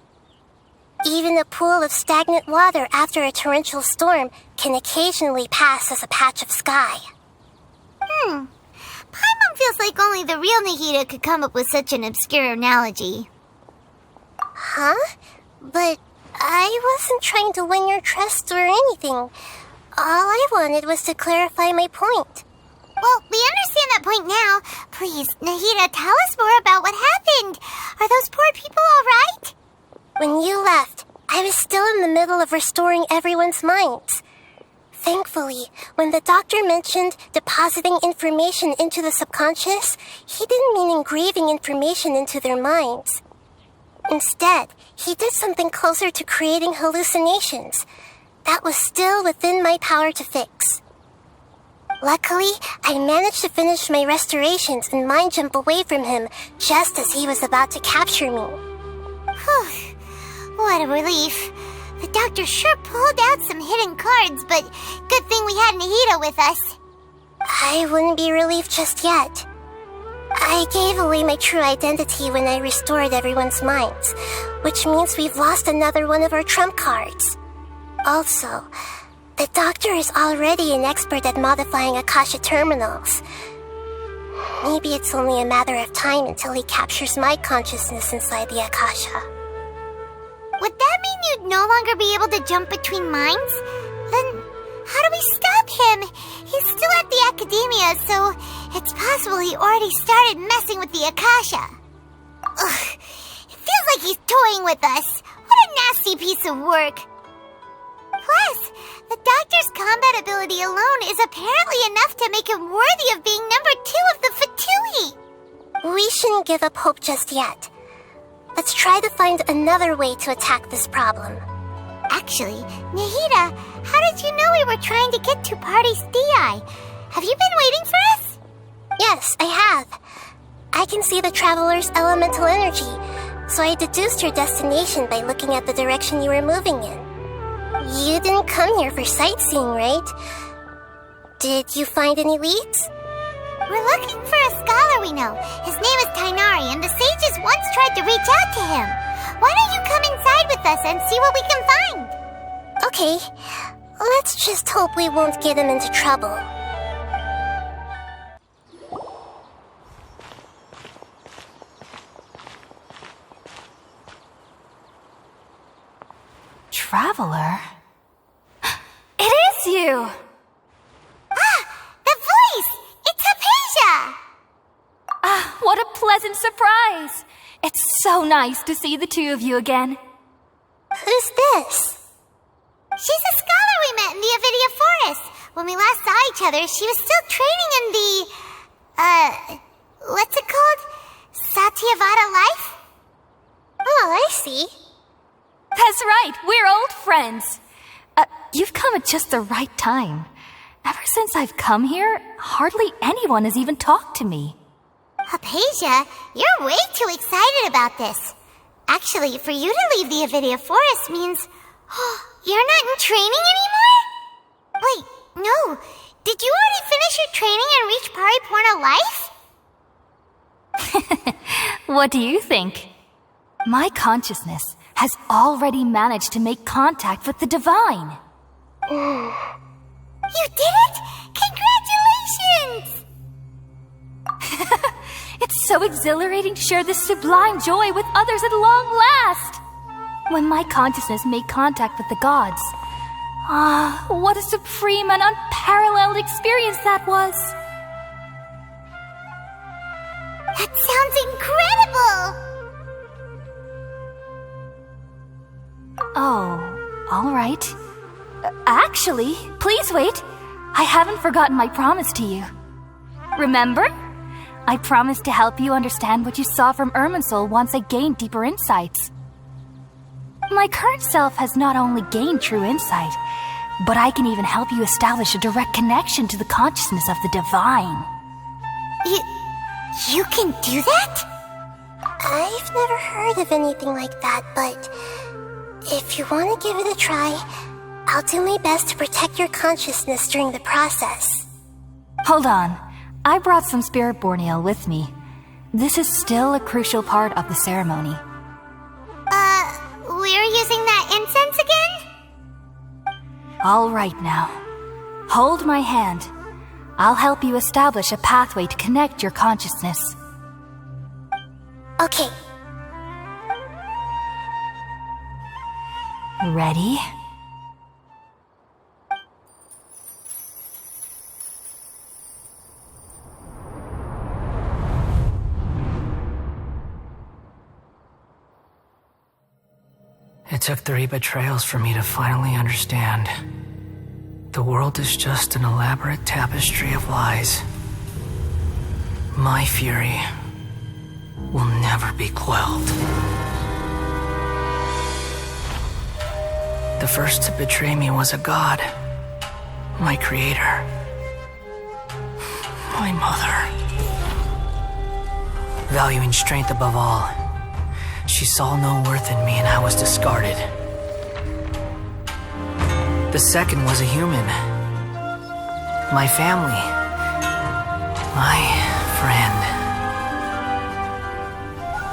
Even a pool of stagnant water after a torrential storm can occasionally pass as a patch of sky. Paimon feels like only the real Nahida could come up with such an obscure analogy. Huh? But I wasn't trying to win your trust or anything. All I wanted was to clarify my point. Well, we understand that point now. Please, Nahida, tell us more about what happened. Are those poor people all right? When you left, I was still in the middle of restoring everyone's minds. Thankfully, when the Doctor mentioned depositing information into the subconscious, he didn't mean engraving information into their minds. Instead, he did something closer to creating hallucinations. That was still within my power to fix. Luckily, I managed to finish my restorations and mind jump away from him just as he was about to capture me. Whew. What a relief. The Doctor sure pulled out some hidden cards, but good thing we had Nahida with us. I wouldn't be relieved just yet. I gave away my true identity when I restored everyone's minds, which means we've lost another one of our trump cards. Also, the Doctor is already an expert at modifying Akasha terminals. Maybe it's only a matter of time until he captures my consciousness inside the Akasha. Would that mean you'd no longer be able to jump between minds? Then how do we stop him? He's still at the academia, so it's possible he already started messing with the Akasha. Ugh, it feels like he's toying with us. What a nasty piece of work. Plus, the doctor's combat ability alone is apparently enough to make him worthy of being number 2 of the Fatui. We shouldn't give up hope just yet. Let's try to find another way to attack this problem. Actually, Nahida, how did you know we were trying to get to Party's DI? Have you been waiting for us? Yes, I have. I can see the traveler's elemental energy, so I deduced your destination by looking at the direction you were moving in. You didn't come here for sightseeing, right? Did you find any leads? We're looking for a scholar we know. His name is Tainari, and the sages once tried to reach out to him. Why don't you come inside with us and see what we can find? Okay, let's just hope we won't get him into trouble. Traveler? It is you! The voice! It's Hypatia! Ah, what a pleasant surprise! It's so nice to see the two of you again. Who's this? She's a scholar we met in the Avidia Forest. When we last saw each other, she was still training in the... what's it called? Satyavada life? Oh, I see. That's right, we're old friends. You've come at just the right time. Ever since I've come here, hardly anyone has even talked to me. Hypatia, you're way too excited about this. Actually, for you to leave the Avidia Forest means... you're not in training anymore? Wait, no. Did you already finish your training and reach Pariporna life? What do you think? My consciousness has already managed to make contact with the divine. You did it? Congratulations! It's so exhilarating to share this sublime joy with others at long last. When my consciousness made contact with the gods, what a supreme and unparalleled experience that was. That sounds incredible! Oh, all right. Actually, please wait. I haven't forgotten my promise to you. Remember? I promised to help you understand what you saw from Irminsul once I gained deeper insights. My current self has not only gained true insight, but I can even help you establish a direct connection to the consciousness of the divine. You can do that? I've never heard of anything like that, but if you want to give it a try, I'll do my best to protect your consciousness during the process. Hold on. I brought some spirit-born ale with me. This is still a crucial part of the ceremony. We're using that incense again? All right now. Hold my hand. I'll help you establish a pathway to connect your consciousness. Okay. Ready? It took 3 betrayals for me to finally understand. The world is just an elaborate tapestry of lies. My fury will never be quelled. The first to betray me was a god. My creator. My mother. Valuing strength above all, she saw no worth in me and I was discarded. The second was a human. My family. My friend.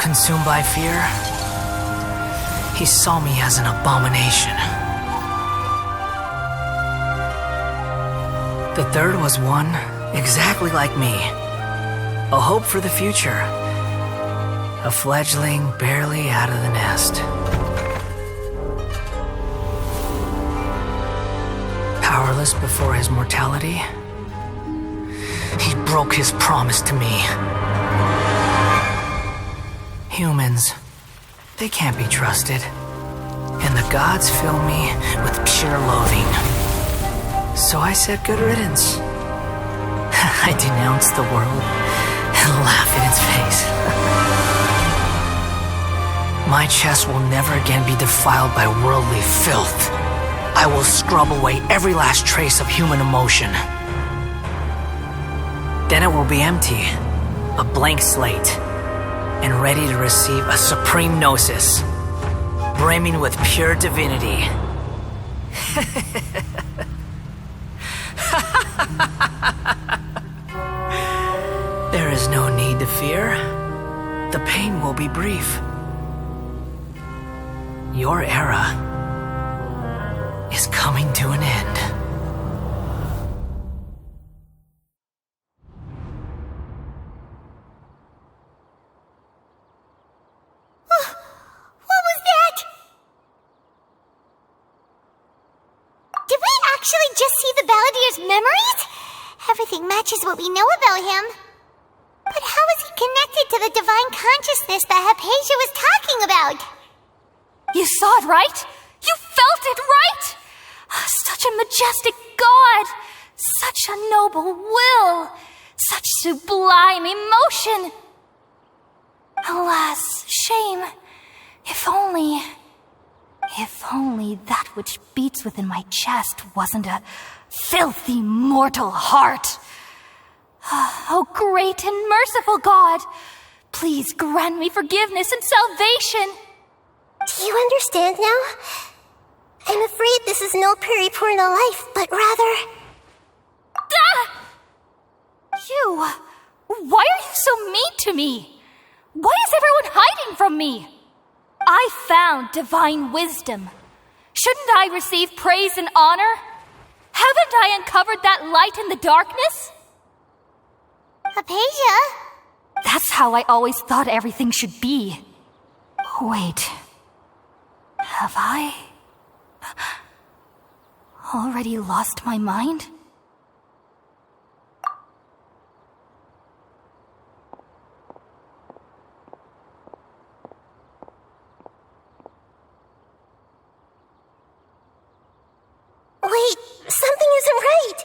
Consumed by fear, he saw me as an abomination. The third was one exactly like me. A hope for the future. A fledgling barely out of the nest. Powerless before his mortality, He broke his promise to me. Humans, they can't be trusted. And the gods fill me with pure loathing. So I said good riddance. I denounced the world and laughed in its face. My chest will never again be defiled by worldly filth. I will scrub away every last trace of human emotion. Then it will be empty, a blank slate, and ready to receive a supreme gnosis, brimming with pure divinity. There is no need to fear. The pain will be brief. Your era is coming to an end. What was that? Did we actually just see the Balladier's memories? Everything matches what we know about him. But how is he connected to the divine consciousness that Hypatia was talking about? You saw it, right? You felt it, right? Such a majestic God! Such a noble will! Such sublime emotion! Alas, shame. If only that which beats within my chest wasn't a filthy mortal heart. Oh, great and merciful God, please grant me forgiveness and salvation. Do you understand now? I'm afraid this is no periportal life, but rather... Ah! You! Why are you so mean to me? Why is everyone hiding from me? I found divine wisdom. Shouldn't I receive praise and honor? Haven't I uncovered that light in the darkness? Hypatia? That's how I always thought everything should be. Wait. Have I already lost my mind? Wait, something isn't right.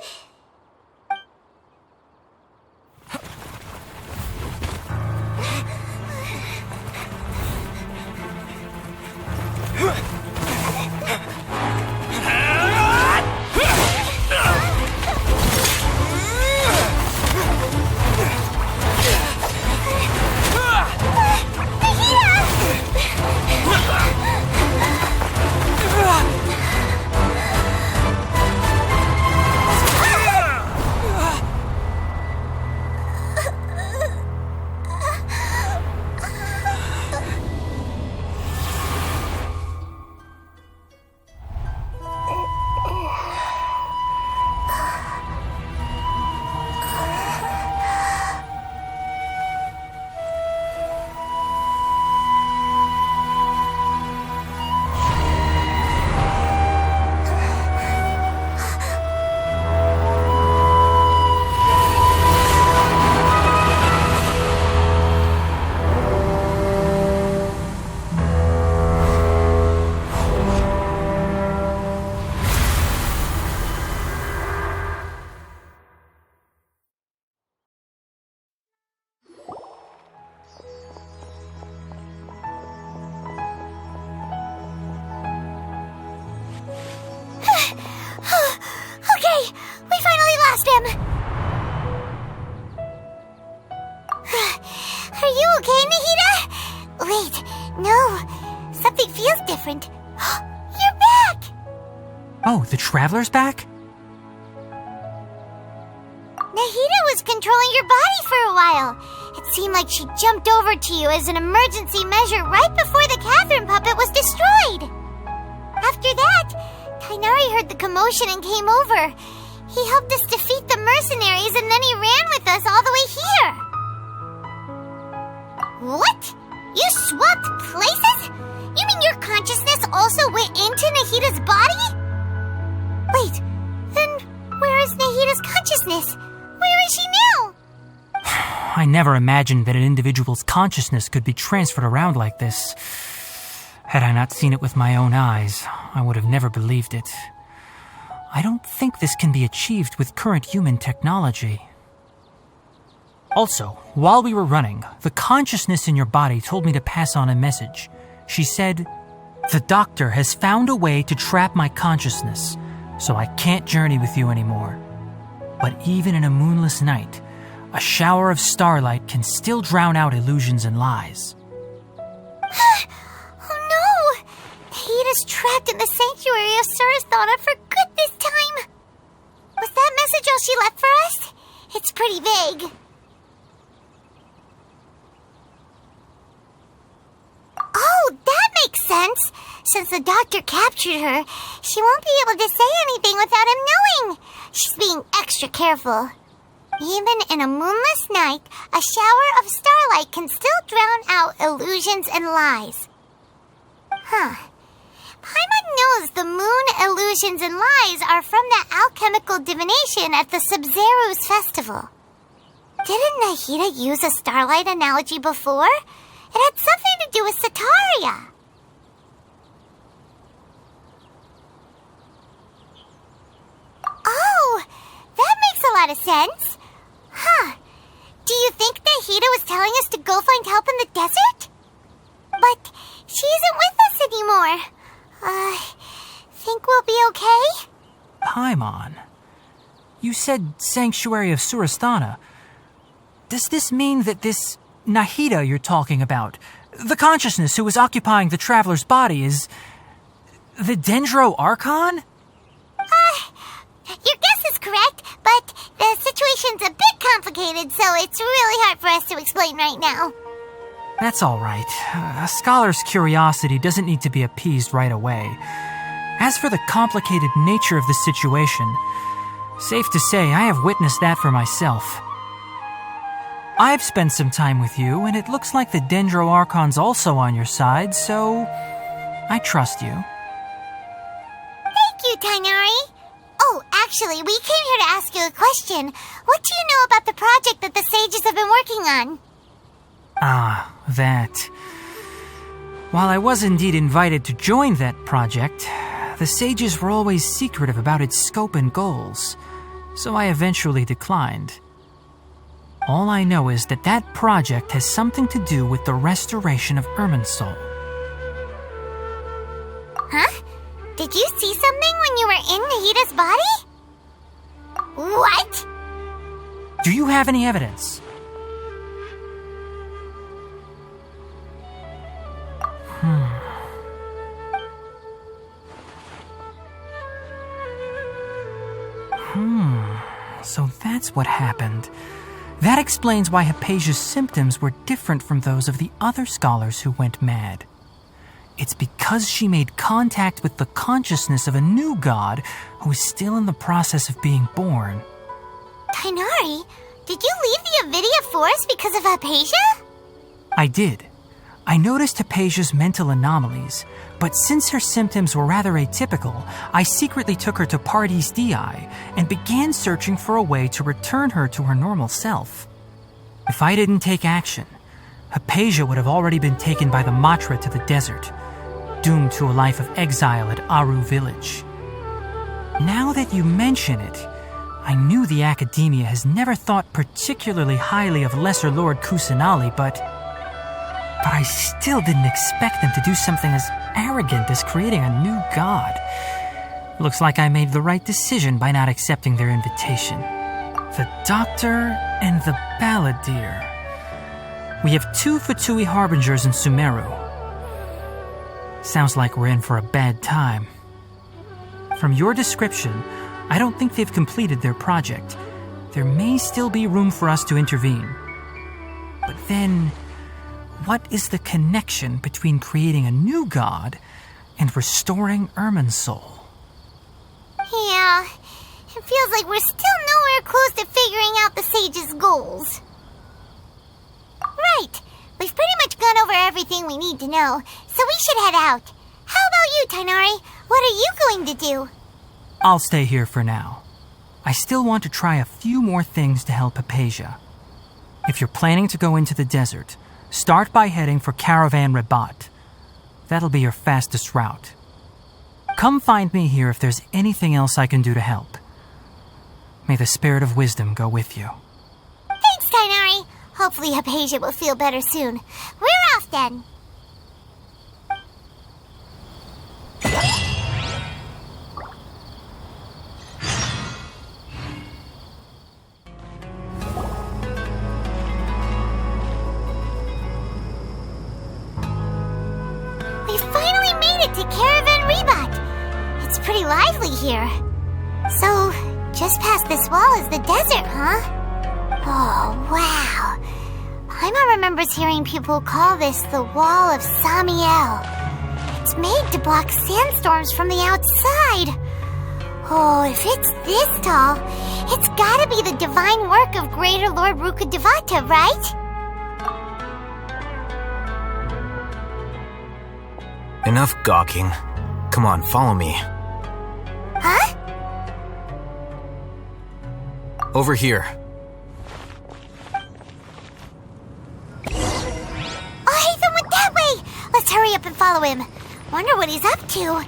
Are you okay, Nahida? Wait, no. Something feels different. You're back! Oh, the Traveler's back? Nahida was controlling your body for a while. It seemed like she jumped over to you as an emergency measure right before the Catherine puppet was destroyed. After that, Kainari heard the commotion and came over. He helped us defeat the mercenaries and then he ran with us all the way here. What? You swapped places? You mean your consciousness also went into Nahida's body? Wait, then where is Nahida's consciousness? Where is she now? I never imagined that an individual's consciousness could be transferred around like this. Had I not seen it with my own eyes, I would have never believed it. I don't think this can be achieved with current human technology. Also, while we were running, the consciousness in your body told me to pass on a message. She said, "The doctor has found a way to trap my consciousness, so I can't journey with you anymore. But even in a moonless night, a shower of starlight can still drown out illusions and lies." Oh no! Nahida's trapped in the sanctuary of Sumeru for good this time. Was that message all she left for us? It's pretty vague. Oh, that makes sense. Since the doctor captured her, she won't be able to say anything without him knowing. She's being extra careful. Even in a moonless night, a shower of starlight can still drown out illusions and lies. Huh. Paimon knows the moon illusions and lies are from the alchemical divination at the Sub-Zero's festival. Didn't Nahida use a starlight analogy before? It had something to do with Sataria. Oh, that makes a lot of sense. Huh. Do you think Nahida was telling us to go find help in the desert? But she isn't with us anymore. Think we'll be okay? Paimon, you said Sanctuary of Sumeru. Does this mean that this Nahida you're talking about, the consciousness who was occupying the traveler's body, is the Dendro Archon? Your guess is correct, but the situation's a bit complicated, so it's really hard for us to explain right now. That's all right. A scholar's curiosity doesn't need to be appeased right away. As for the complicated nature of the situation, safe to say I have witnessed that for myself. I've spent some time with you, and it looks like the Dendro Archon's also on your side, so I trust you. Thank you, Tainari. Oh, actually, we came here to ask you a question. What do you know about the project that the sages have been working on? Ah, that. While I was indeed invited to join that project, the sages were always secretive about its scope and goals, so I eventually declined. All I know is that that project has something to do with the restoration of Irminsul. Huh? Did you see something when you were in Nahida's body? What? Do you have any evidence? So that's what happened. That explains why Hypatia's symptoms were different from those of the other scholars who went mad. It's because she made contact with the consciousness of a new god who is still in the process of being born. Tainari, did you leave the Avidia Forest because of Hypatia? I did. I noticed Hypatia's mental anomalies, but since her symptoms were rather atypical, I secretly took her to Pardes Dii and began searching for a way to return her to her normal self. If I didn't take action, Hypatia would have already been taken by the Matra to the desert, doomed to a life of exile at Aru village. Now that you mention it, I knew the Academia has never thought particularly highly of Lesser Lord Kusanali, but I still didn't expect them to do something as arrogant as creating a new god. Looks like I made the right decision by not accepting their invitation. The Doctor and the Balladeer. We have 2 Fatui Harbingers in Sumeru. Sounds like we're in for a bad time. From your description, I don't think they've completed their project. There may still be room for us to intervene. But then, what is the connection between creating a new god and restoring Irminsul? Yeah, it feels like we're still nowhere close to figuring out the sage's goals. Right, we've pretty much gone over everything we need to know, so we should head out. How about you, Tainari? What are you going to do? I'll stay here for now. I still want to try a few more things to help Hypatia. If you're planning to go into the desert, start by heading for Caravan Rabat. That'll be your fastest route. Come find me here if there's anything else I can do to help. May the spirit of wisdom go with you. Thanks, Kainari. Hopefully Hypatia will feel better soon. We're off then. We finally made it to Caravan Rabat. It's pretty lively here. So, just past this wall is the desert, huh? Oh, wow. Paimon remembers hearing people call this the Wall of Samiel. It's made to block sandstorms from the outside. Oh, if it's this tall, it's gotta be the divine work of Greater Lord Rukkhadevata, right? Enough gawking. Come on, follow me. Huh? Over here. Oh, Ethan went that way! Let's hurry up and follow him. Wonder what he's up to.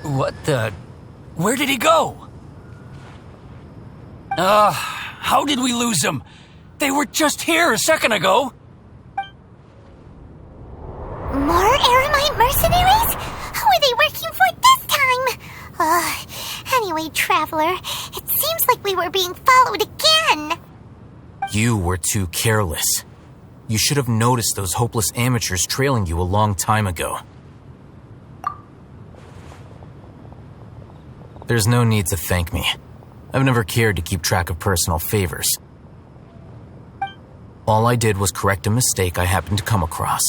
What the... Where did he go? How did we lose them? They were just here a second ago. More Eremite mercenaries? Who are they working for this time? Anyway, Traveler, it seems like we were being followed again. You were too careless. You should have noticed those hopeless amateurs trailing you a long time ago. There's no need to thank me. I've never cared to keep track of personal favors. All I did was correct a mistake I happened to come across.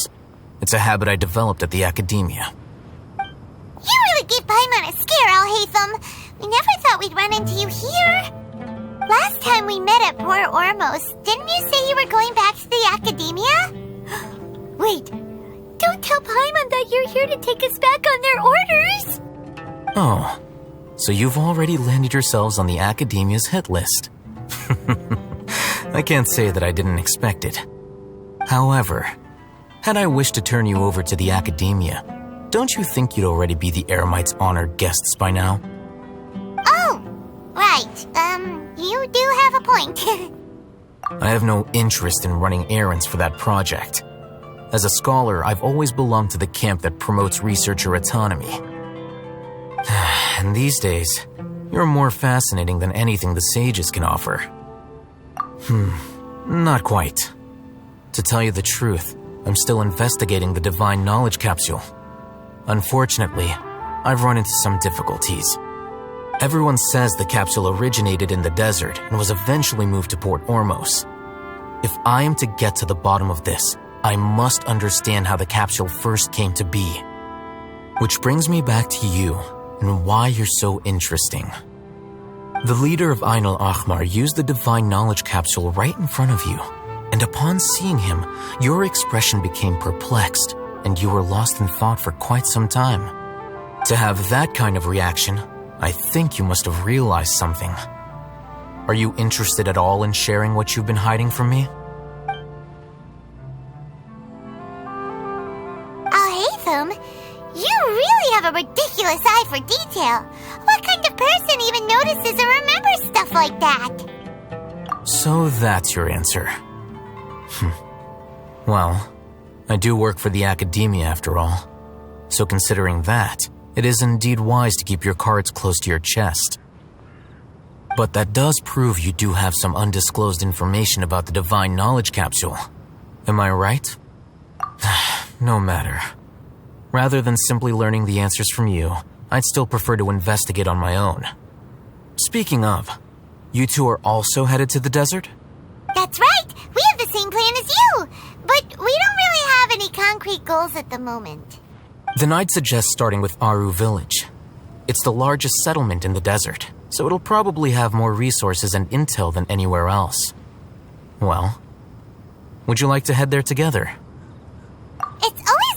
It's a habit I developed at the academia. You really gave Paimon a scare, Alhaitham. We never thought we'd run into you here. Last time we met at Port Ormos, didn't you say you were going back to the academia? Wait, don't tell Paimon that you're here to take us back on their orders. Oh, so you've already landed yourselves on the academia's hit list. I can't say that I didn't expect it. However, had I wished to turn you over to the academia, don't you think you'd already be the Eremites' honored guests by now? Oh, right. You do have a point. I have no interest in running errands for that project. As a scholar, I've always belonged to the camp that promotes researcher autonomy. And these days, you're more fascinating than anything the sages can offer. Not quite. To tell you the truth, I'm still investigating the divine knowledge capsule. Unfortunately, I've run into some difficulties. Everyone says the capsule originated in the desert and was eventually moved to Port Ormos. If I am to get to the bottom of this, I must understand how the capsule first came to be. Which brings me back to you and why you're so interesting. The leader of Ain al-Ahmar used the divine knowledge capsule right in front of you, and upon seeing him, your expression became perplexed, and you were lost in thought for quite some time. To have that kind of reaction, I think you must have realized something. Are you interested at all in sharing what you've been hiding from me? Alhaitham, you really have a ridiculous eye for detail. What kind of person even notices or remembers stuff like that? So that's your answer. Well, I do work for the academia after all. So considering that, it is indeed wise to keep your cards close to your chest. But that does prove you do have some undisclosed information about the divine knowledge capsule. Am I right? No matter. Rather than simply learning the answers from you, I'd still prefer to investigate on my own. Speaking of, you two are also headed to the desert? That's right! We have the same plan as you! But we don't really have any concrete goals at the moment. Then I'd suggest starting with Aru Village. It's the largest settlement in the desert, so it'll probably have more resources and intel than anywhere else. Well, would you like to head there together? It's only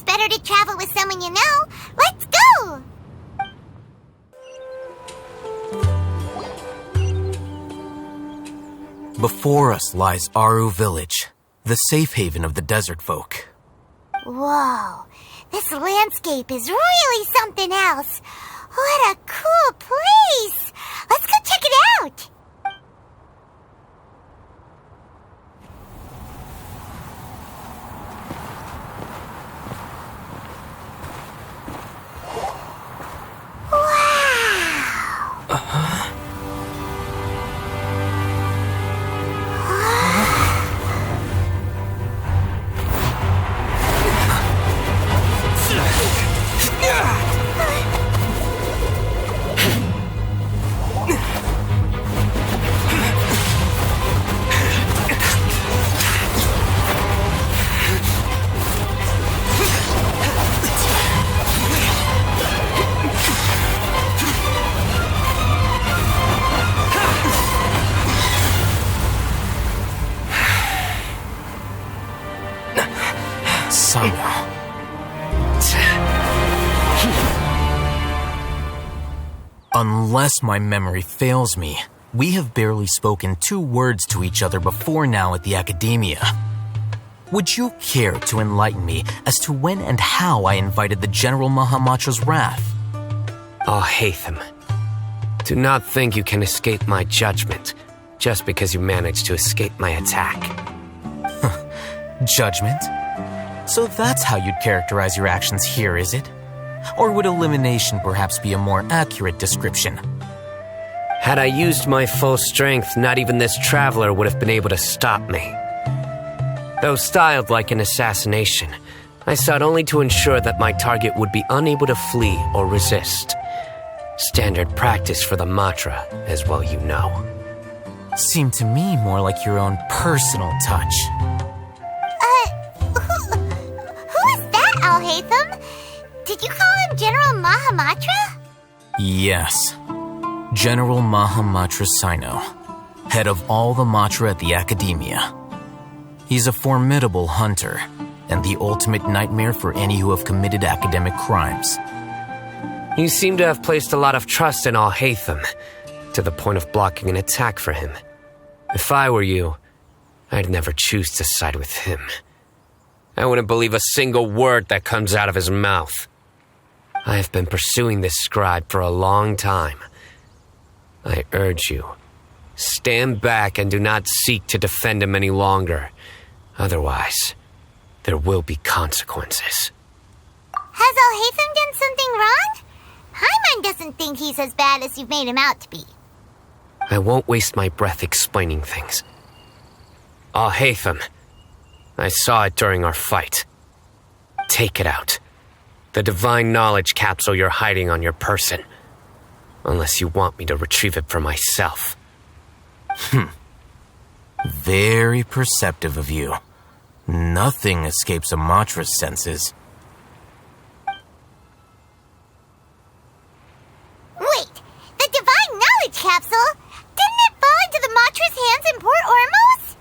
travel with someone you know. Let's go! Before us lies Aru Village, the safe haven of the desert folk. Whoa, this landscape is really something else. What a cool place! Let's go check it out! Unless my memory fails me, we have barely spoken 2 words to each other before now at the Academia. Would you care to enlighten me as to when and how I invited the General Mahamatra's wrath? Oh, Hatham, do not think you can escape my judgment just because you managed to escape my attack. Judgment? So that's how you'd characterize your actions here, is it? Or would elimination perhaps be a more accurate description? Had I used my full strength, not even this traveler would have been able to stop me. Though styled like an assassination, I sought only to ensure that my target would be unable to flee or resist. Standard practice for the Matra, as well you know. Seemed to me more like your own personal touch. Who is that, Al-Hatham? Did you call him General Mahamatra? Yes. General Mahamatra Sino, head of all the Matra at the Academia. He's a formidable hunter, and the ultimate nightmare for any who have committed academic crimes. You seem to have placed a lot of trust in Al-Hatham, to the point of blocking an attack for him. If I were you, I'd never choose to side with him. I wouldn't believe a single word that comes out of his mouth. I have been pursuing this scribe for a long time. I urge you, stand back and do not seek to defend him any longer. Otherwise, there will be consequences. Has Al-Hatham done something wrong? Paimon doesn't think he's as bad as you've made him out to be. I won't waste my breath explaining things. Al-Hatham, I saw it during our fight. Take it out. The divine knowledge capsule you're hiding on your person. Unless you want me to retrieve it for myself. Very perceptive of you. Nothing escapes a Matra's senses. Wait, the divine knowledge capsule? Didn't it fall into the Matra's hands in Port Ormos?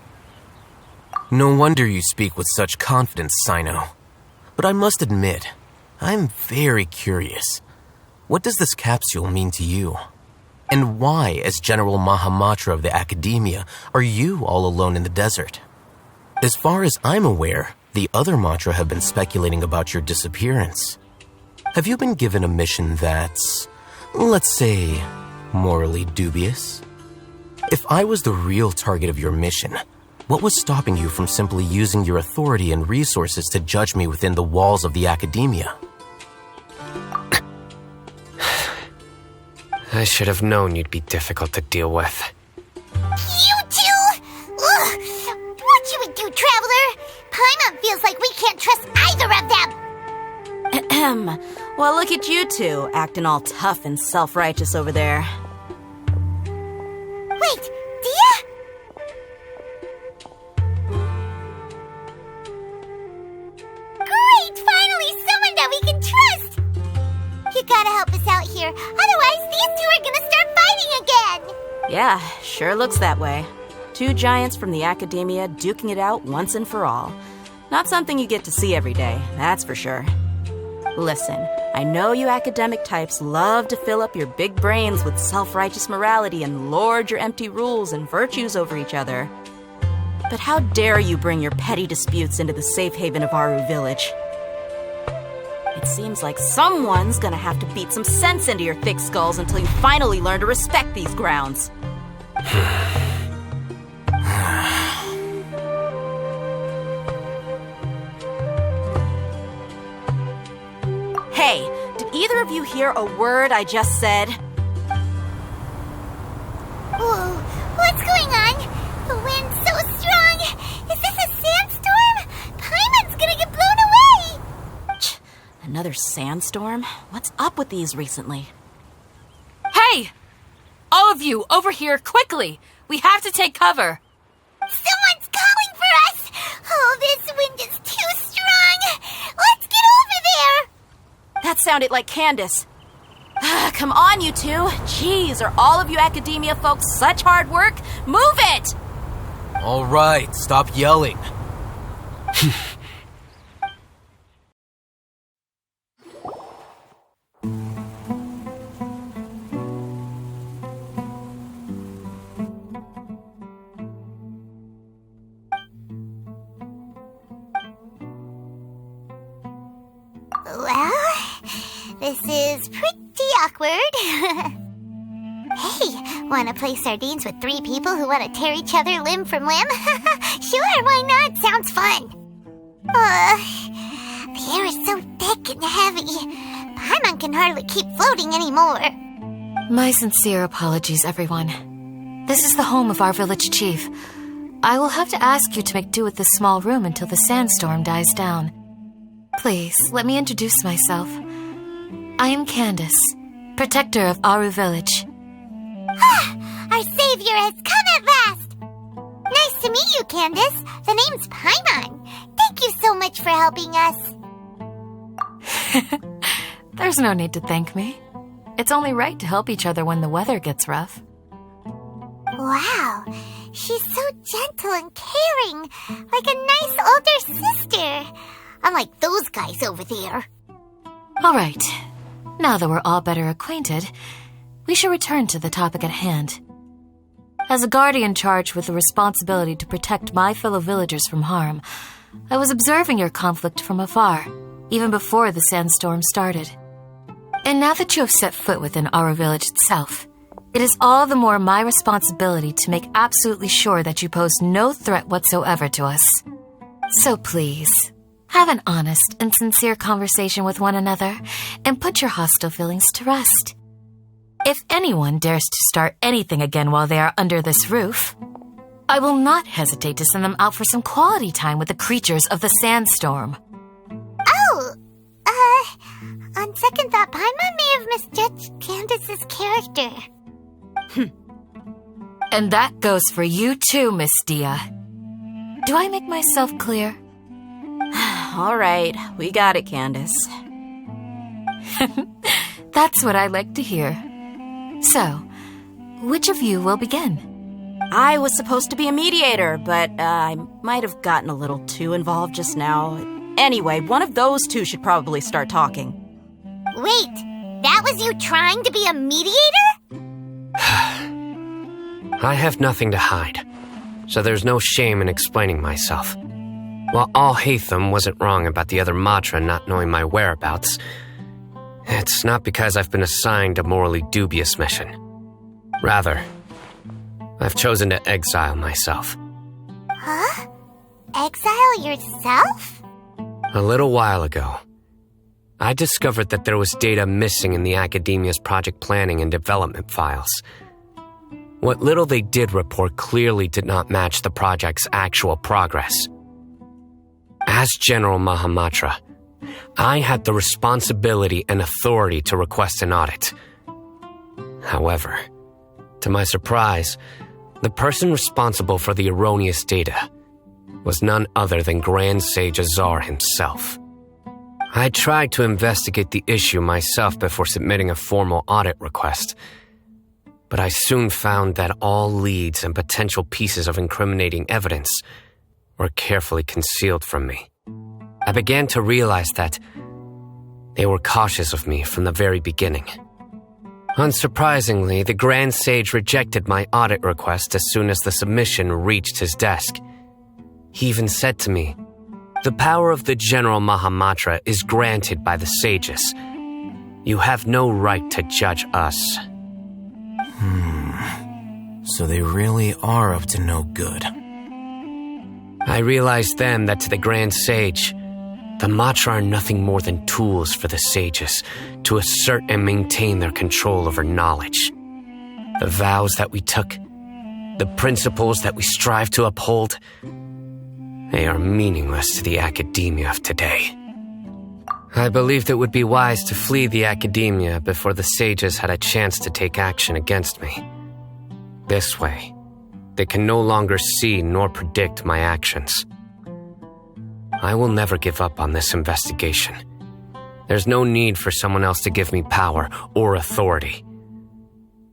No wonder you speak with such confidence, Sino. But I must admit, I'm very curious. What does this capsule mean to you? And why, as General Mahamatra of the Academia, are you all alone in the desert? As far as I'm aware, the other Matra have been speculating about your disappearance. Have you been given a mission that's, let's say, morally dubious? If I was the real target of your mission, what was stopping you from simply using your authority and resources to judge me within the walls of the Academia? I should have known you'd be difficult to deal with. You two? Ugh. What should we do, Traveler? Paimon feels like we can't trust either of them. Well, look at you two, acting all tough and self-righteous over there. Wait, Dia? Great! Finally, someone that we can trust! You gotta help us out here, otherwise these two are gonna start fighting again! Yeah, sure looks that way. 2 giants from the Academia duking it out once and for all. Not something you get to see every day, that's for sure. Listen, I know you academic types love to fill up your big brains with self-righteous morality and lord your empty rules and virtues over each other. But how dare you bring your petty disputes into the safe haven of Aru Village? It seems like someone's gonna have to beat some sense into your thick skulls until you finally learn to respect these grounds. Hey, did either of you hear a word I just said? Whoa, what's going on? The wind's so strong. Is this a sandstorm? Paimon's gonna get blown away. Another sandstorm? What's up with these recently? Hey! All of you, over here, quickly! We have to take cover! Someone's calling for us! Oh, this wind is too strong! Let's get over there! That sounded like Candace. Come on, you two. Jeez, are all of you academia folks such hard work? Move it! All right, stop yelling. Well, this is pretty awkward. Hey, wanna play sardines with 3 people who wanna tear each other limb from limb? Sure, why not? Sounds fun. The air is so thick and heavy. Paimon can hardly keep floating anymore. My sincere apologies, everyone. This is the home of our village chief. I will have to ask you to make do with this small room until the sandstorm dies down. Please, let me introduce myself. I am Candace, protector of Aru Village. Our savior has come at last! Nice to meet you, Candace. The name's Paimon. Thank you so much for helping us. There's no need to thank me. It's only right to help each other when the weather gets rough. Wow, she's so gentle and caring, like a nice older sister. Unlike those guys over there. All right. Now that we're all better acquainted, we should return to the topic at hand. As a guardian charged with the responsibility to protect my fellow villagers from harm, I was observing your conflict from afar, even before the sandstorm started. And now that you have set foot within our village itself, it is all the more my responsibility to make absolutely sure that you pose no threat whatsoever to us. So please, have an honest and sincere conversation with one another and put your hostile feelings to rest. If anyone dares to start anything again while they are under this roof, I will not hesitate to send them out for some quality time with the creatures of the sandstorm. Oh, on second thought, Paimon may have misjudged Candace's character. And that goes for you too, Miss Dia. Do I make myself clear? All right, we got it, Candace. That's what I like to hear. So, which of you will begin? I was supposed to be a mediator, but I might have gotten a little too involved just now. Anyway, one of those two should probably start talking. Wait, that was you trying to be a mediator? I have nothing to hide, so there's no shame in explaining myself. While Al-Haytham wasn't wrong about the other Matra not knowing my whereabouts, it's not because I've been assigned a morally dubious mission. Rather, I've chosen to exile myself. Huh? Exile yourself? A little while ago, I discovered that there was data missing in the Academia's project planning and development files. What little they did report clearly did not match the project's actual progress. As General Mahamatra, I had the responsibility and authority to request an audit. However, to my surprise, the person responsible for the erroneous data was none other than Grand Sage Azar himself. I tried to investigate the issue myself before submitting a formal audit request, but I soon found that all leads and potential pieces of incriminating evidence were carefully concealed from me. I began to realize that They were cautious of me from the very beginning. Unsurprisingly, the Grand Sage rejected my audit request as soon as the submission reached his desk. He even said to me, "The power of the General Mahamatra is granted by the sages. You have no right to judge us." So they really are up to no good. I realized then that to the Grand Sage, the Matra are nothing more than tools for the sages to assert and maintain their control over knowledge. The vows that we took, the principles that we strive to uphold, they are meaningless to the academia of today. I believed it would be wise to flee the academia before the sages had a chance to take action against me. This way, they can no longer see nor predict my actions. I will never give up on this investigation. There's no need for someone else to give me power or authority.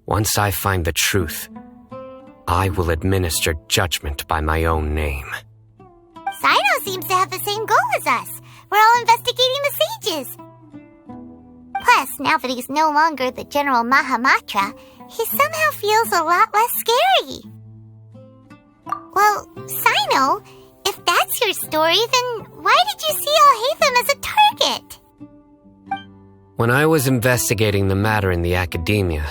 Once I find the truth, I will administer judgment by my own name. Sino seems to have the same goal as us. We're all investigating the sages. Plus, now that he's no longer the General Mahamatra, he somehow feels a lot less scary. Well, Sino, if that's your story, then why did you see Al-Haytham as a target? When I was investigating the matter in the academia,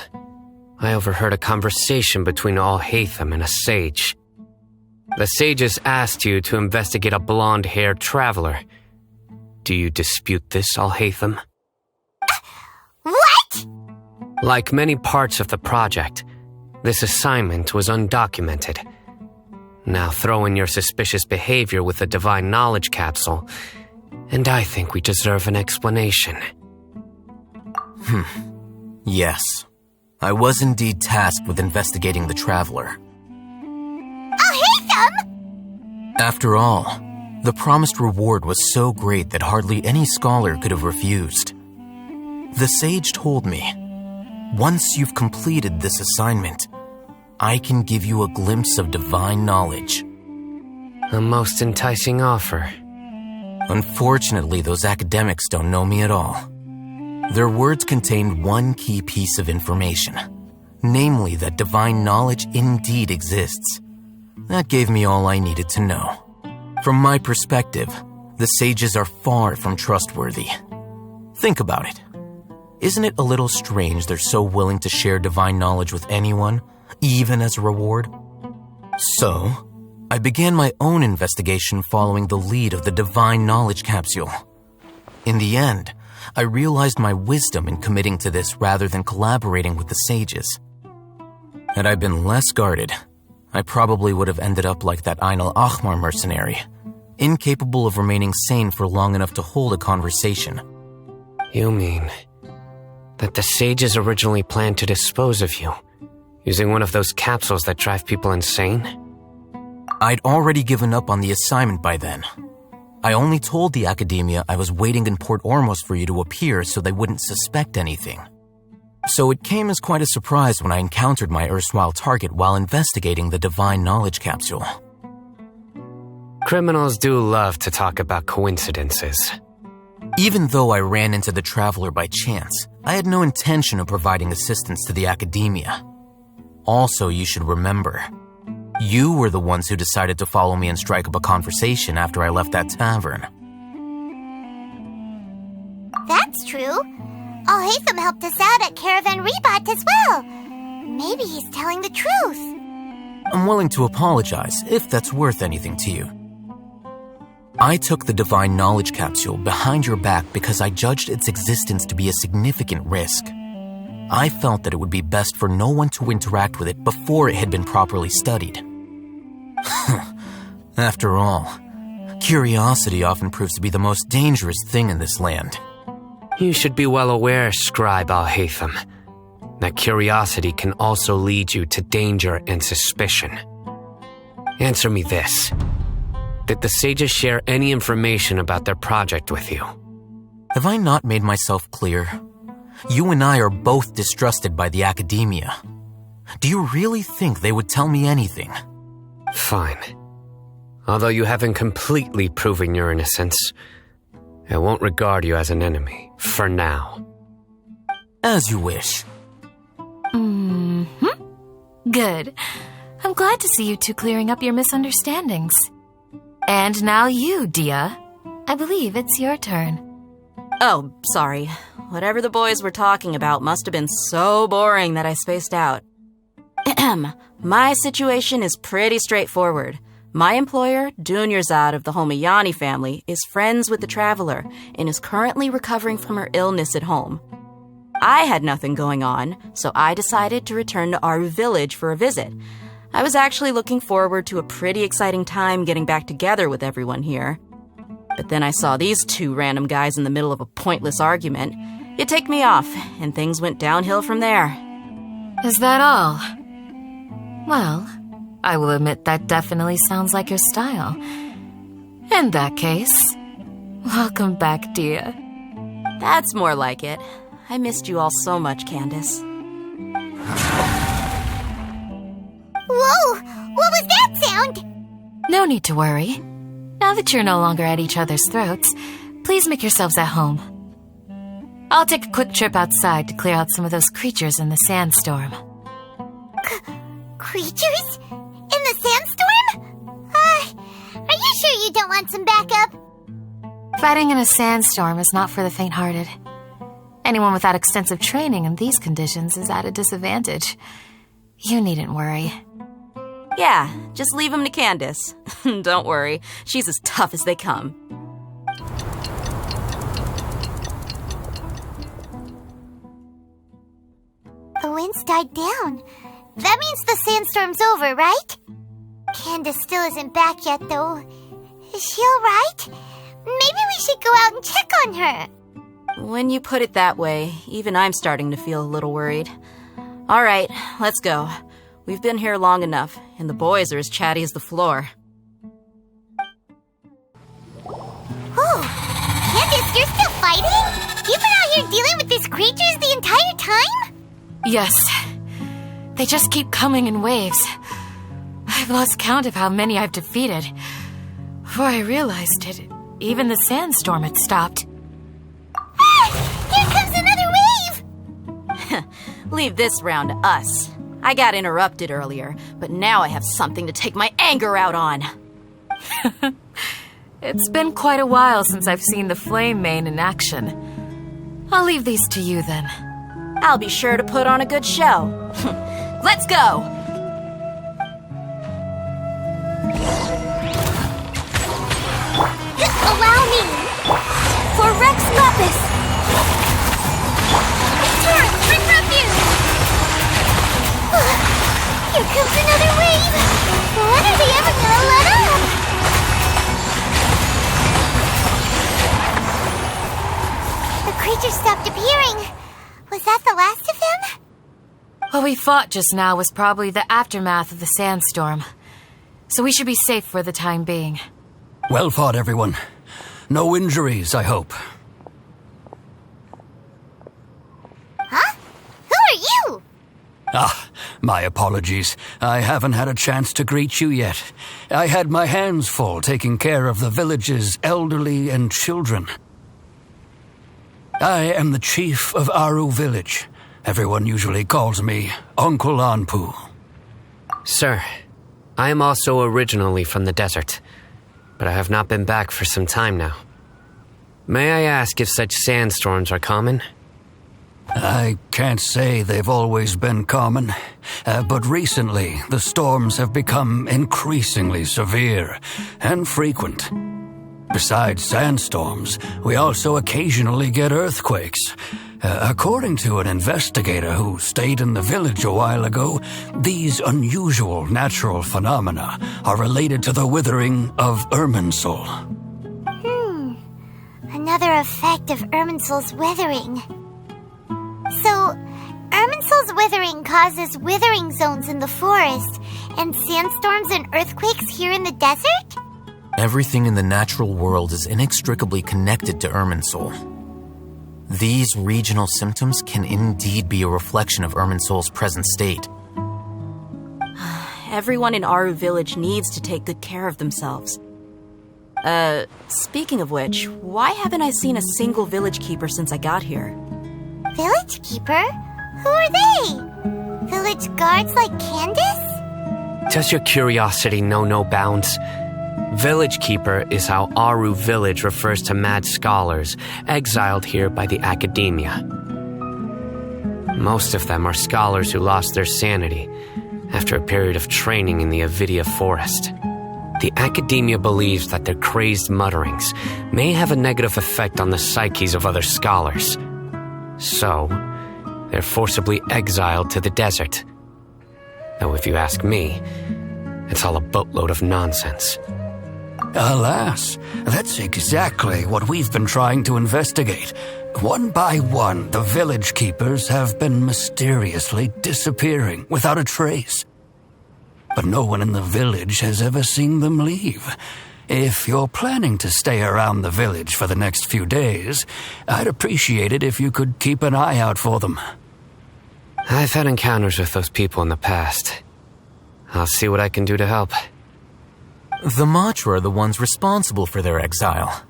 I overheard a conversation between Al-Haytham and a sage. The sages asked you to investigate a blonde-haired traveler. Do you dispute this, Al-Haytham? What? Like many parts of the project, this assignment was undocumented. Now throw in your suspicious behavior with the divine knowledge capsule, and I think we deserve an explanation. Yes. I was indeed tasked with investigating the traveler. Al-Haytham! After all, the promised reward was so great that hardly any scholar could have refused. The sage told me, once you've completed this assignment, I can give you a glimpse of divine knowledge. A most enticing offer. Unfortunately, those academics don't know me at all. Their words contained one key piece of information, namely that divine knowledge indeed exists. That gave me all I needed to know. From my perspective, the sages are far from trustworthy. Think about it. Isn't it a little strange they're so willing to share divine knowledge with anyone, even as a reward? So, I began my own investigation following the lead of the divine knowledge capsule. In the end, I realized my wisdom in committing to this rather than collaborating with the sages. Had I been less guarded, I probably would have ended up like that Ain al-Ahmar mercenary, incapable of remaining sane for long enough to hold a conversation. You mean that the sages originally planned to dispose of you, using one of those capsules that drive people insane? I'd already given up on the assignment by then. I only told the academia I was waiting in Port Ormos for you to appear so they wouldn't suspect anything. So it came as quite a surprise when I encountered my erstwhile target while investigating the divine knowledge capsule. Criminals do love to talk about coincidences. Even though I ran into the traveler by chance, I had no intention of providing assistance to the academia. Also, you should remember, you were the ones who decided to follow me and strike up a conversation after I left that tavern. That's true. Al-Haytham helped us out at Caravan Rebat as well. Maybe he's telling the truth. I'm willing to apologize if that's worth anything to you. I took the divine knowledge capsule behind your back because I judged its existence to be a significant risk. I felt that it would be best for no one to interact with it before it had been properly studied. After all, curiosity often proves to be the most dangerous thing in this land. You should be well aware, Scribe Al-Haytham, that curiosity can also lead you to danger and suspicion. Answer me this. Did the sages share any information about their project with you? Have I not made myself clear? You and I are both distrusted by the academia. Do you really think they would tell me anything? Fine. Although you haven't completely proven your innocence, I won't regard you as an enemy, for now. As you wish. Good. I'm glad to see you two clearing up your misunderstandings. And now you, Dia. I believe it's your turn. Oh, sorry. Whatever the boys were talking about must have been so boring that I spaced out. My situation is pretty straightforward. My employer, Dunyarzad of the Homayani family, is friends with the traveler and is currently recovering from her illness at home. I had nothing going on, so I decided to return to Aru village for a visit. I was actually looking forward to a pretty exciting time getting back together with everyone here. But then I saw these two random guys in the middle of a pointless argument. It ticked me off, and things went downhill from there. Is that all? Well, I will admit that definitely sounds like your style. In that case, welcome back, Dia. That's more like it. I missed you all so much, Candace. Whoa! What was that sound? No need to worry. Now that you're no longer at each other's throats, please make yourselves at home. I'll take a quick trip outside to clear out some of those creatures in the sandstorm. Creatures? In the sandstorm? Are you sure you don't want some backup? Fighting in a sandstorm is not for the faint-hearted. Anyone without extensive training in these conditions is at a disadvantage. You needn't worry. Yeah, just leave him to Candace. Don't worry, she's as tough as they come. The wind's died down. That means the sandstorm's over, right? Candace still isn't back yet, though. Is she alright? Maybe we should go out and check on her. When you put it that way, even I'm starting to feel a little worried. All right, let's go. We've been here long enough, and the boys are as chatty as the floor. Oh, Candace, you're still fighting? You've been out here dealing with these creatures the entire time? Yes. They just keep coming in waves. I've lost count of how many I've defeated. Before I realized it, even the sandstorm had stopped. Here comes another wave! Leave this round to us. I got interrupted earlier, but now I have something to take my anger out on. It's been quite a while since I've seen the Flame Mane in action. I'll leave these to you then. I'll be sure to put on a good show. Let's go! Allow me! For Rex Lapis! Turn! Quick refuse! Here comes another wave! When are they ever gonna let up? The creatures stopped appearing. Was that the last of them? What we fought just now was probably the aftermath of the sandstorm. So we should be safe for the time being. Well fought, everyone. No injuries, I hope. Huh? Who are you? My apologies. I haven't had a chance to greet you yet. I had my hands full taking care of the village's elderly and children. I am the chief of Aru village. Everyone usually calls me Uncle Anpu. Sir, I am also originally from the desert, but I have not been back for some time now. May I ask if such sandstorms are common? I can't say they've always been common, but recently the storms have become increasingly severe and frequent. Besides sandstorms, we also occasionally get earthquakes. According to an investigator who stayed in the village a while ago, these unusual natural phenomena are related to the withering of Irminsul. Another effect of Irminsul's withering. So, Irminsul's withering causes withering zones in the forest, and sandstorms and earthquakes here in the desert? Everything in the natural world is inextricably connected to Irminsul. These regional symptoms can indeed be a reflection of Irminsul's present state. Everyone in Aru village needs to take good care of themselves. Speaking of which, why haven't I seen a single village keeper since I got here? Village keeper? Who are they? Village guards like Candace? Does your curiosity know no bounds? Village Keeper is how Aru Village refers to mad scholars exiled here by the academia. Most of them are scholars who lost their sanity after a period of training in the Avidia forest. The academia believes that their crazed mutterings may have a negative effect on the psyches of other scholars. So, they're forcibly exiled to the desert. Though if you ask me, it's all a boatload of nonsense. Alas, that's exactly what we've been trying to investigate. One by one, the village keepers have been mysteriously disappearing without a trace. But no one in the village has ever seen them leave. If you're planning to stay around the village for the next few days, I'd appreciate it if you could keep an eye out for them. I've had encounters with those people in the past. I'll see what I can do to help. The Matra are the ones responsible for their exile.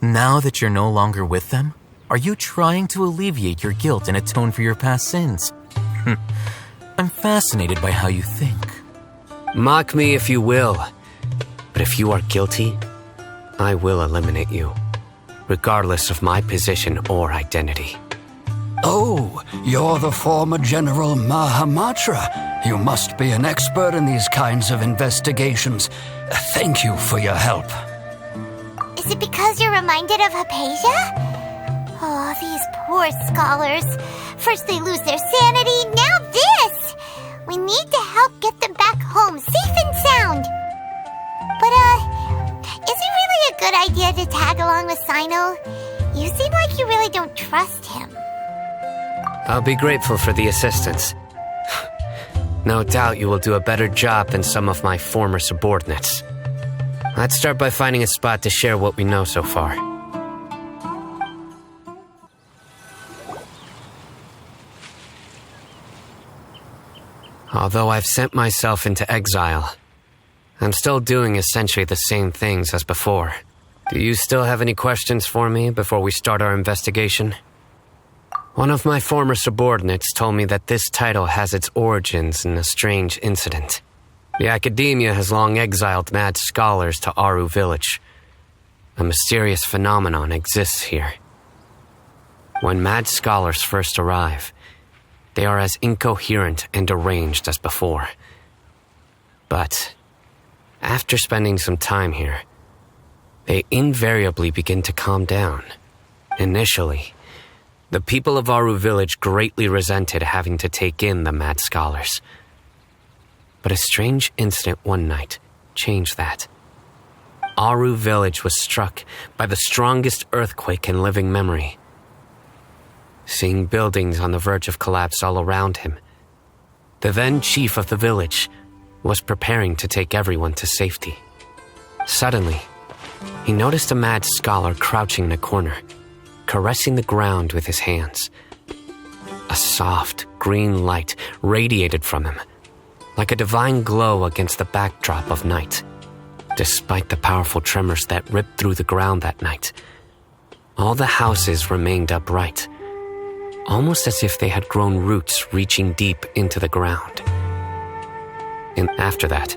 Now that you're no longer with them, are you trying to alleviate your guilt and atone for your past sins? I'm fascinated by how you think. Mock me if you will, but if you are guilty, I will eliminate you, regardless of my position or identity. Oh, you're the former General Mahamatra. You must be an expert in these kinds of investigations. Thank you for your help. Is it because you're reminded of Hypatia? Oh, these poor scholars. First they lose their sanity, now this! We need to help get them back home, safe and sound. But, is it really a good idea to tag along with Sino? You seem like you really don't trust him. I'll be grateful for the assistance. No doubt you will do a better job than some of my former subordinates. Let's start by finding a spot to share what we know so far. Although I've sent myself into exile, I'm still doing essentially the same things as before. Do you still have any questions for me before we start our investigation? One of my former subordinates told me that this title has its origins in a strange incident. The academia has long exiled mad scholars to Aru Village. A mysterious phenomenon exists here. When mad scholars first arrive, they are as incoherent and deranged as before. But after spending some time here, they invariably begin to calm down. Initially, the people of Aru Village greatly resented having to take in the mad scholars. But a strange incident one night changed that. Aru Village was struck by the strongest earthquake in living memory. Seeing buildings on the verge of collapse all around him, the then chief of the village was preparing to take everyone to safety. Suddenly, he noticed a mad scholar crouching in a corner, caressing the ground with his hands. A soft, green light radiated from him, like a divine glow against the backdrop of night. Despite the powerful tremors that ripped through the ground that night, all the houses remained upright, almost as if they had grown roots reaching deep into the ground. And after that,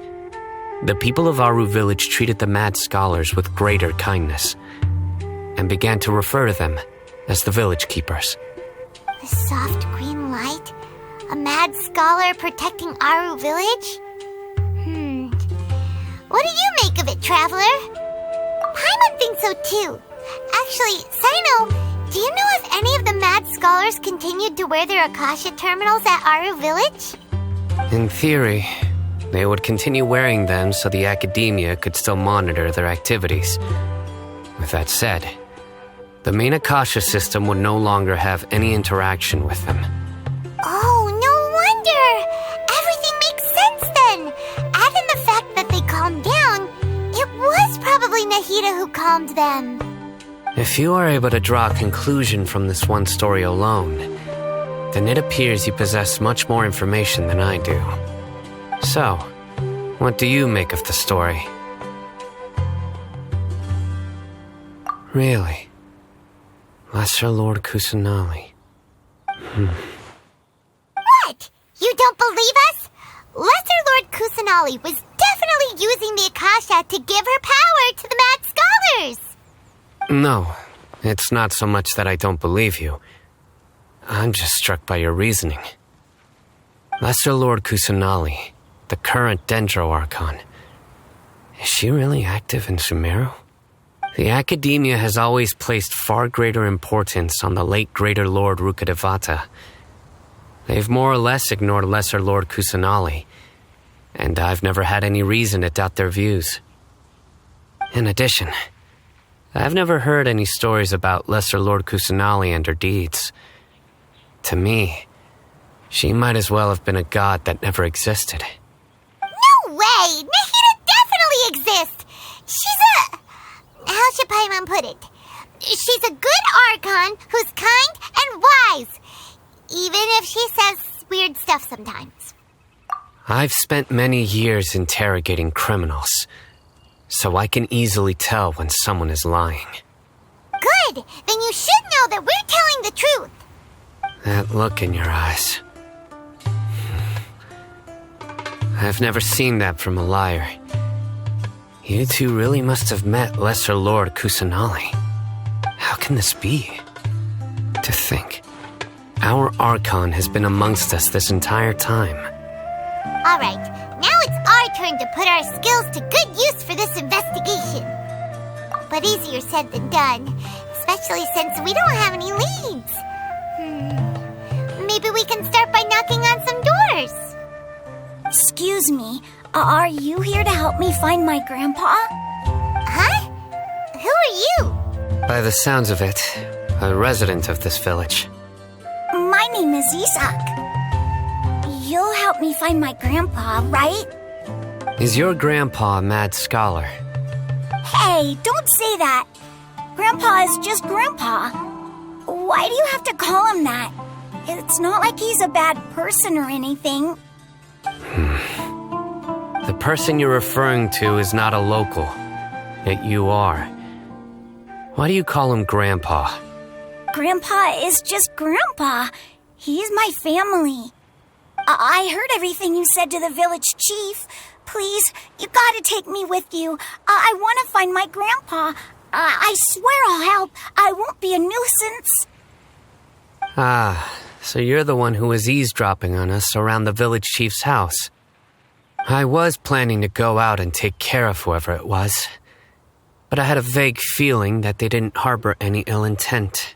the people of Aru Village treated the mad scholars with greater kindness, and began to refer to them as the village keepers. The soft green light? A mad scholar protecting Aru Village? What do you make of it, Traveler? Paimon thinks so too. Actually, Sino, do you know if any of the mad scholars continued to wear their Akasha terminals at Aru Village? In theory, they would continue wearing them so the academia could still monitor their activities. With that said, the main Akasha system would no longer have any interaction with them. Oh, no wonder! Everything makes sense then! Add in the fact that they calmed down, it was probably Nahida who calmed them. If you are able to draw a conclusion from this one story alone, then it appears you possess much more information than I do. So, what do you make of the story? Really? Lesser Lord Kusanali. What? You don't believe us? Lesser Lord Kusanali was definitely using the Akasha to give her power to the mad scholars. No, it's not so much that I don't believe you. I'm just struck by your reasoning. Lesser Lord Kusanali, the current Dendro Archon. Is she really active in Sumeru? The Academia has always placed far greater importance on the late Greater Lord Rukkhadevata. They've more or less ignored Lesser Lord Kusanali, and I've never had any reason to doubt their views. In addition, I've never heard any stories about Lesser Lord Kusanali and her deeds. To me, she might as well have been a god that never existed. No way! Nahida definitely exists! She's a... How should Paimon put it? She's a good Archon who's kind and wise, even if she says weird stuff sometimes. I've spent many years interrogating criminals, so I can easily tell when someone is lying. Good! Then you should know that we're telling the truth. That look in your eyes. I've never seen that from a liar. You two really must have met Lesser Lord Kusanali. How can this be? To think, our Archon has been amongst us this entire time. Alright, now it's our turn to put our skills to good use for this investigation. But easier said than done, especially since we don't have any leads. Maybe we can start by knocking on some doors. Excuse me, are you here to help me find my grandpa? Huh? Who are you? By the sounds of it, a resident of this village. My name is Isak. You'll help me find my grandpa, right? Is your grandpa a mad scholar? Hey, don't say that. Grandpa is just Grandpa. Why do you have to call him that? It's not like he's a bad person or anything. The person you're referring to is not a local, yet you are. Why do you call him Grandpa? Grandpa is just Grandpa. He's my family. I heard everything you said to the village chief. Please, you gotta take me with you. I want to find my grandpa. I swear I'll help. I won't be a nuisance. Ah, so you're the one who was eavesdropping on us around the village chief's house. I was planning to go out and take care of whoever it was, but I had a vague feeling that they didn't harbor any ill intent.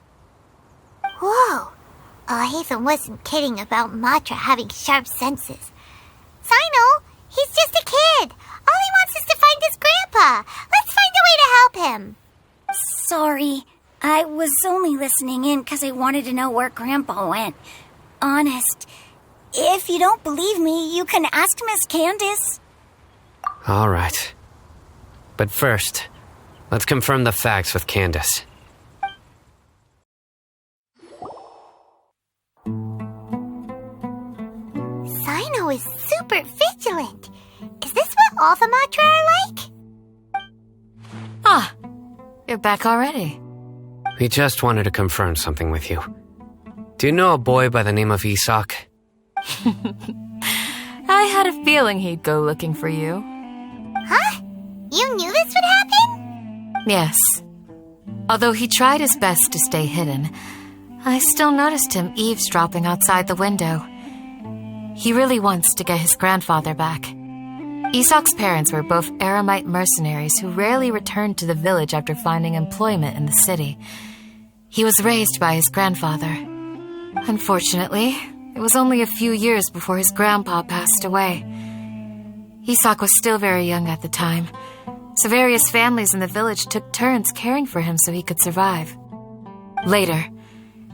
Whoa. Ethan wasn't kidding about Matra having sharp senses. Sino, he's just a kid. All he wants is to find his grandpa. Let's find a way to help him. Sorry. I was only listening in because I wanted to know where Grandpa went. Honest. If you don't believe me, you can ask Miss Candace. All right. But first, let's confirm the facts with Candace. Sino is super vigilant. Is this what all the Matra are like? Ah, you're back already. We just wanted to confirm something with you. Do you know a boy by the name of Isak? I had a feeling he'd go looking for you. Huh? You knew this would happen? Yes. Although he tried his best to stay hidden, I still noticed him eavesdropping outside the window. He really wants to get his grandfather back. Isak's parents were both Aramite mercenaries who rarely returned to the village after finding employment in the city. He was raised by his grandfather. Unfortunately, it was only a few years before his grandpa passed away. Isak was still very young at the time, so various families in the village took turns caring for him so he could survive. Later,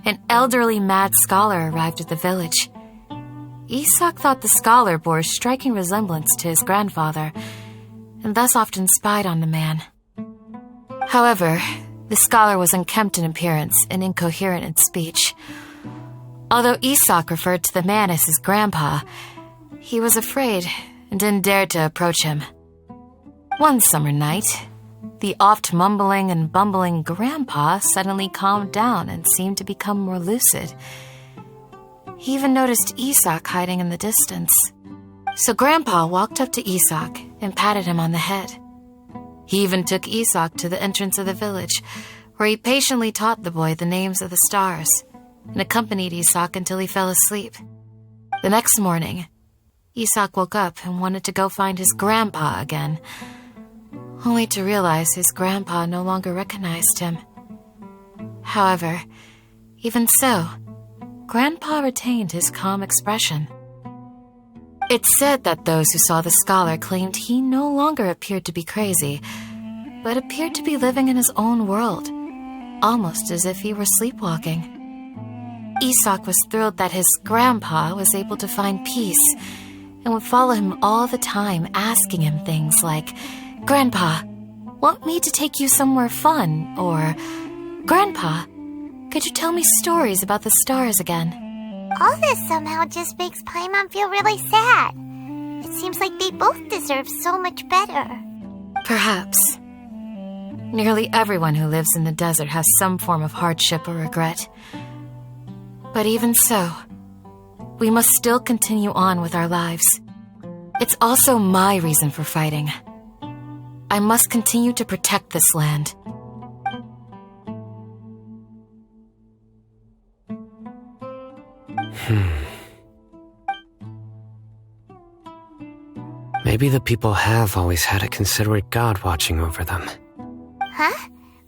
an elderly mad scholar arrived at the village. Isak thought the scholar bore a striking resemblance to his grandfather, and thus often spied on the man. However, the scholar was unkempt in appearance and incoherent in speech. Although Isak referred to the man as his grandpa, he was afraid and didn't dare to approach him. One summer night, The oft mumbling and bumbling Grandpa suddenly calmed down and seemed to become more lucid. He even noticed Isak hiding in the distance. So Grandpa walked up to Isak and patted him on the head. He even took Isak to the entrance of the village, where he patiently taught the boy the names of the stars and accompanied Isak until he fell asleep. The next morning, Isak woke up and wanted to go find his grandpa again, only to realize his grandpa no longer recognized him. However, even so, Grandpa retained his calm expression. It's said that those who saw the scholar claimed he no longer appeared to be crazy, but appeared to be living in his own world, almost as if he were sleepwalking. Isak was thrilled that his grandpa was able to find peace and would follow him all the time, asking him things like, "Grandpa, want me to take you somewhere fun?" Or, "Grandpa, could you tell me stories about the stars again?" All this somehow just makes Paimon feel really sad. It seems like they both deserve so much better. Perhaps. Nearly everyone who lives in the desert has some form of hardship or regret. But even so, we must still continue on with our lives. It's also my reason for fighting. I must continue to protect this land. Maybe the people have always had a considerate God watching over them. Huh?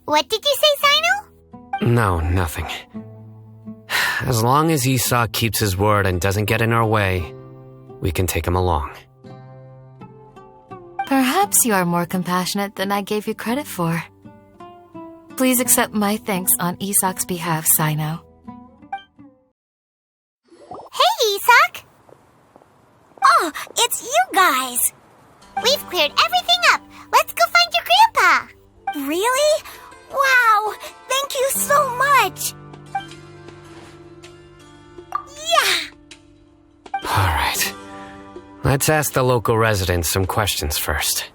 What did you say, Sino? No, nothing. As long as Esau keeps his word and doesn't get in our way, we can take him along. Perhaps you are more compassionate than I gave you credit for. Please accept my thanks on Isak's behalf, Sino. Hey, Isak! Oh, it's you guys! We've cleared everything up. Let's go find your grandpa. Really? Wow! Thank you so much! Yeah! All right. Let's ask the local residents some questions first.